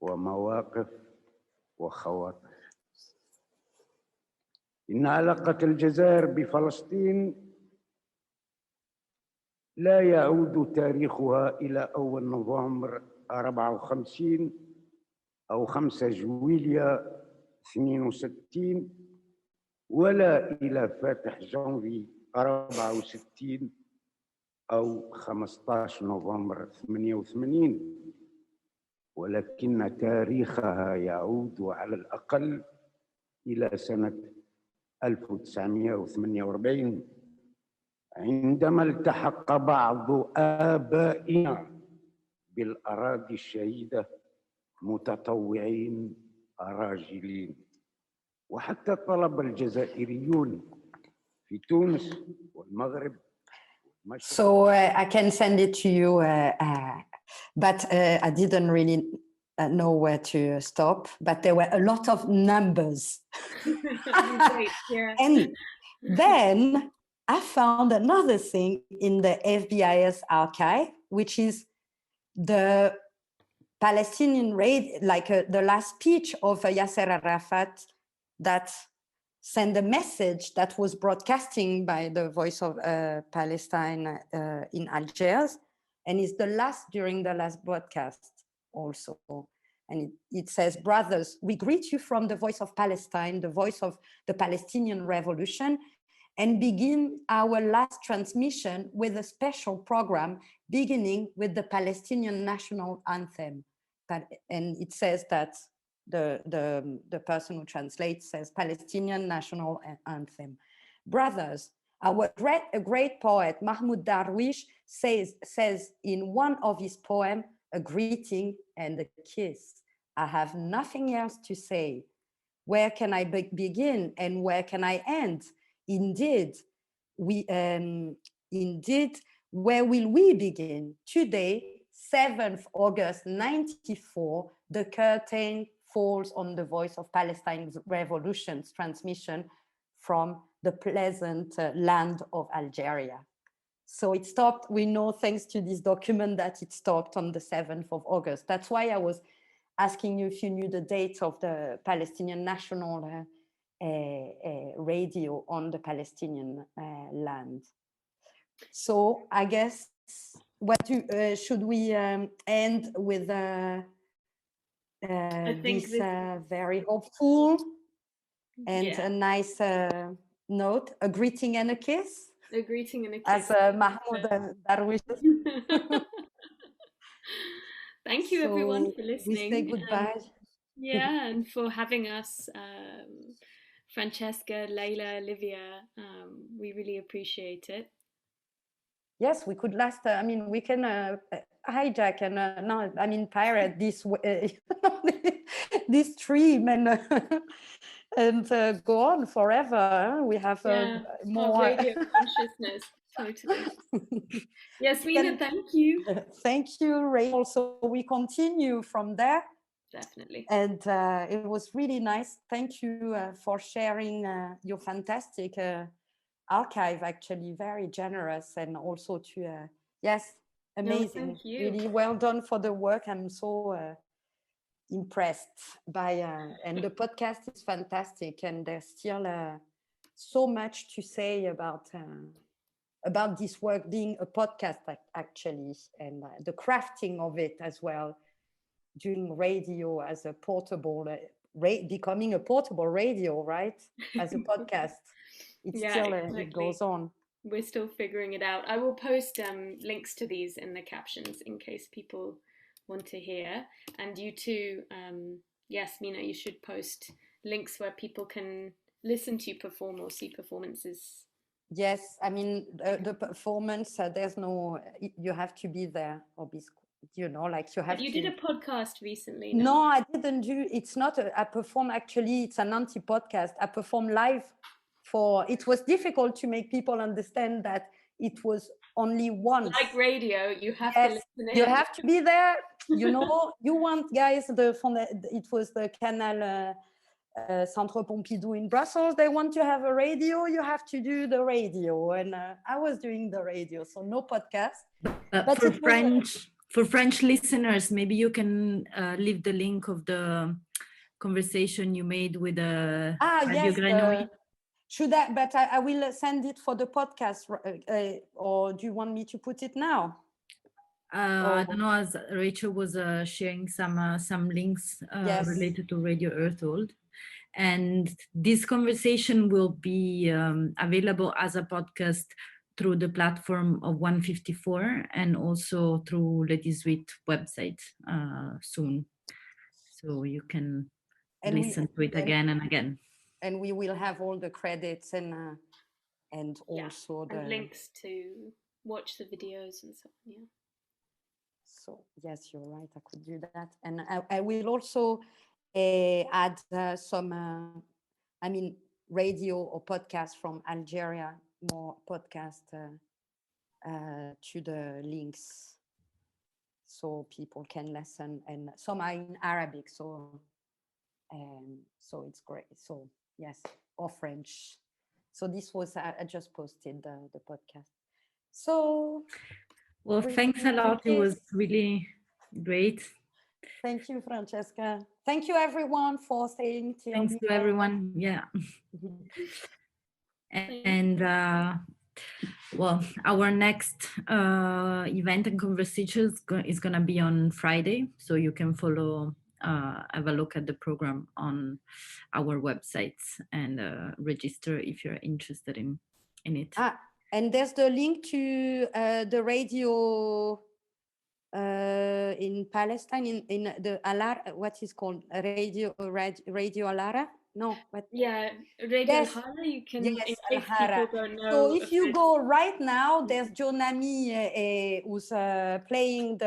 ومواقف وخواطر. إن علاقة الجزائر بفلسطين لا يعود تاريخها إلى أول نوفمبر 54 أو 5 جويليا 62 ولا إلى فاتح جانفي 64 أو 15 نوفمبر 88، ولكن تاريخها يعود على الأقل إلى سنة 1948 عندما التحق بعض آبائنا بالأراضي الشهيدة متطوعين راجلين، وحتى طلب الجزائريون في تونس والمغرب. So I can send it to you, but I didn't really know where to stop, but there were a lot of numbers. Great, yeah. And then I found another thing in the FBIS archive, which is the Palestinian Raid, like the last speech of Yasser Arafat that sent a message that was broadcasting by the Voice of Palestine in Algiers, and it's the last during the last broadcast also. And it says, brothers, we greet you from the Voice of Palestine, the voice of the Palestinian Revolution, and begin our last transmission with a special program beginning with the Palestinian National Anthem. And it says that the person who translates says Palestinian National Anthem. Brothers, a great poet, Mahmoud Darwish, says in one of his poems, a greeting and a kiss. I have nothing else to say. Where can I begin and where can I end? Indeed, where will we begin? Today, 7th August 94, the curtain falls on the Voice of Palestine's Revolution's transmission from the pleasant land of Algeria. So it stopped, we know thanks to this document that it stopped on the 7th of August. That's why I was asking you if you knew the date of the Palestinian National Radio on the Palestinian land. So I guess, should we end with this very hopeful and a nice note, a greeting and a kiss? A greeting and a As kiss. Mahmoud Darwish. Thank you, everyone, for listening. We say goodbye. And for having us, Francesca, Leila, Livia. We really appreciate it. Yes, we could we can hijack and pirate this this stream and go on forever. We have more radio consciousness. Totally. Yasmina, thank you. Thank you, Ray. Also, we continue from there. Definitely. And it was really nice. Thank you for sharing your fantastic archive, actually very generous, and also to, amazing. No, thank you. Really well done for the work. I'm so impressed by, and the podcast is fantastic, and there's still so much to say about this work being a podcast actually, and the crafting of it as well, doing radio as a portable, becoming a portable radio, right? As a podcast. It's still, exactly. It goes on. We're still figuring it out. I will post links to these in the captions in case people want to hear. And you too, Yasmina, you should post links where people can listen to you perform or see performances. Yes, I mean, the performance, there's no, you have to be there or be, you know, like you have but you to. did a podcast recently. No, I didn't do, it's not, I perform actually, it's an anti-podcast. I perform live it was difficult to make people understand that it was only once. Like radio, you have to listen in. You have to be there, you know, you want guys, it was the Canal Centre Pompidou in Brussels, they want to have a radio, you have to do the radio, and I was doing the radio, so no podcast. But for French listeners, maybe you can leave the link of the conversation you made with Radio Grenouille. Should I? But I will send it for the podcast, or do you want me to put it now? I don't know, as Rachel was sharing some links related to Radio Earthhold. And this conversation will be available as a podcast through the platform of 154 and also through Le 18 website soon. So you can listen to it again and again. And we will have all the credits and and also the links to watch the videos and so on. Yeah. So yes, you're right. I could do that, and I will also add some, radio or podcast from Algeria, more podcast to the links, so people can listen, and some are in Arabic, so it's great. So yes, or French. So this was I just posted the podcast. So. Well, thanks a lot. It was really great. Thank you, Francesca. Thank you, everyone, for staying till Thanks to everyone. Yeah. And well, our next event and conversation is going to be on Friday. So you can follow, have a look at the program on our websites and register if you're interested in it. And there's the link to the radio in Palestine, in the Alara, what is called Radio Alara? No, but yeah, Radio Al-Hara. You can, in case people don't know. So if you go right now, there's Jonami who's playing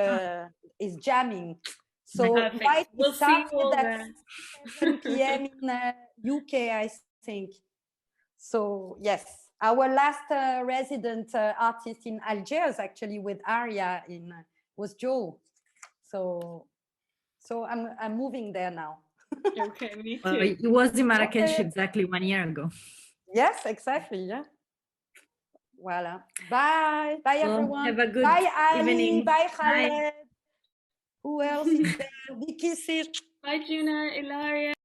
is jamming. So right, we'll see all at 7 p.m. in UK, I think. So yes. Our last resident artist in Algiers, actually, with Aria, was Joe. So I'm moving there now. Okay, me too. It was in Marrakech exactly 1 year ago. Yes, exactly. Yeah. Voila. Bye. Bye, everyone. Have a good bye, Ali. evening. Bye, Khaled. Who else is there? Vicky. Bye, Juna, Ilaria.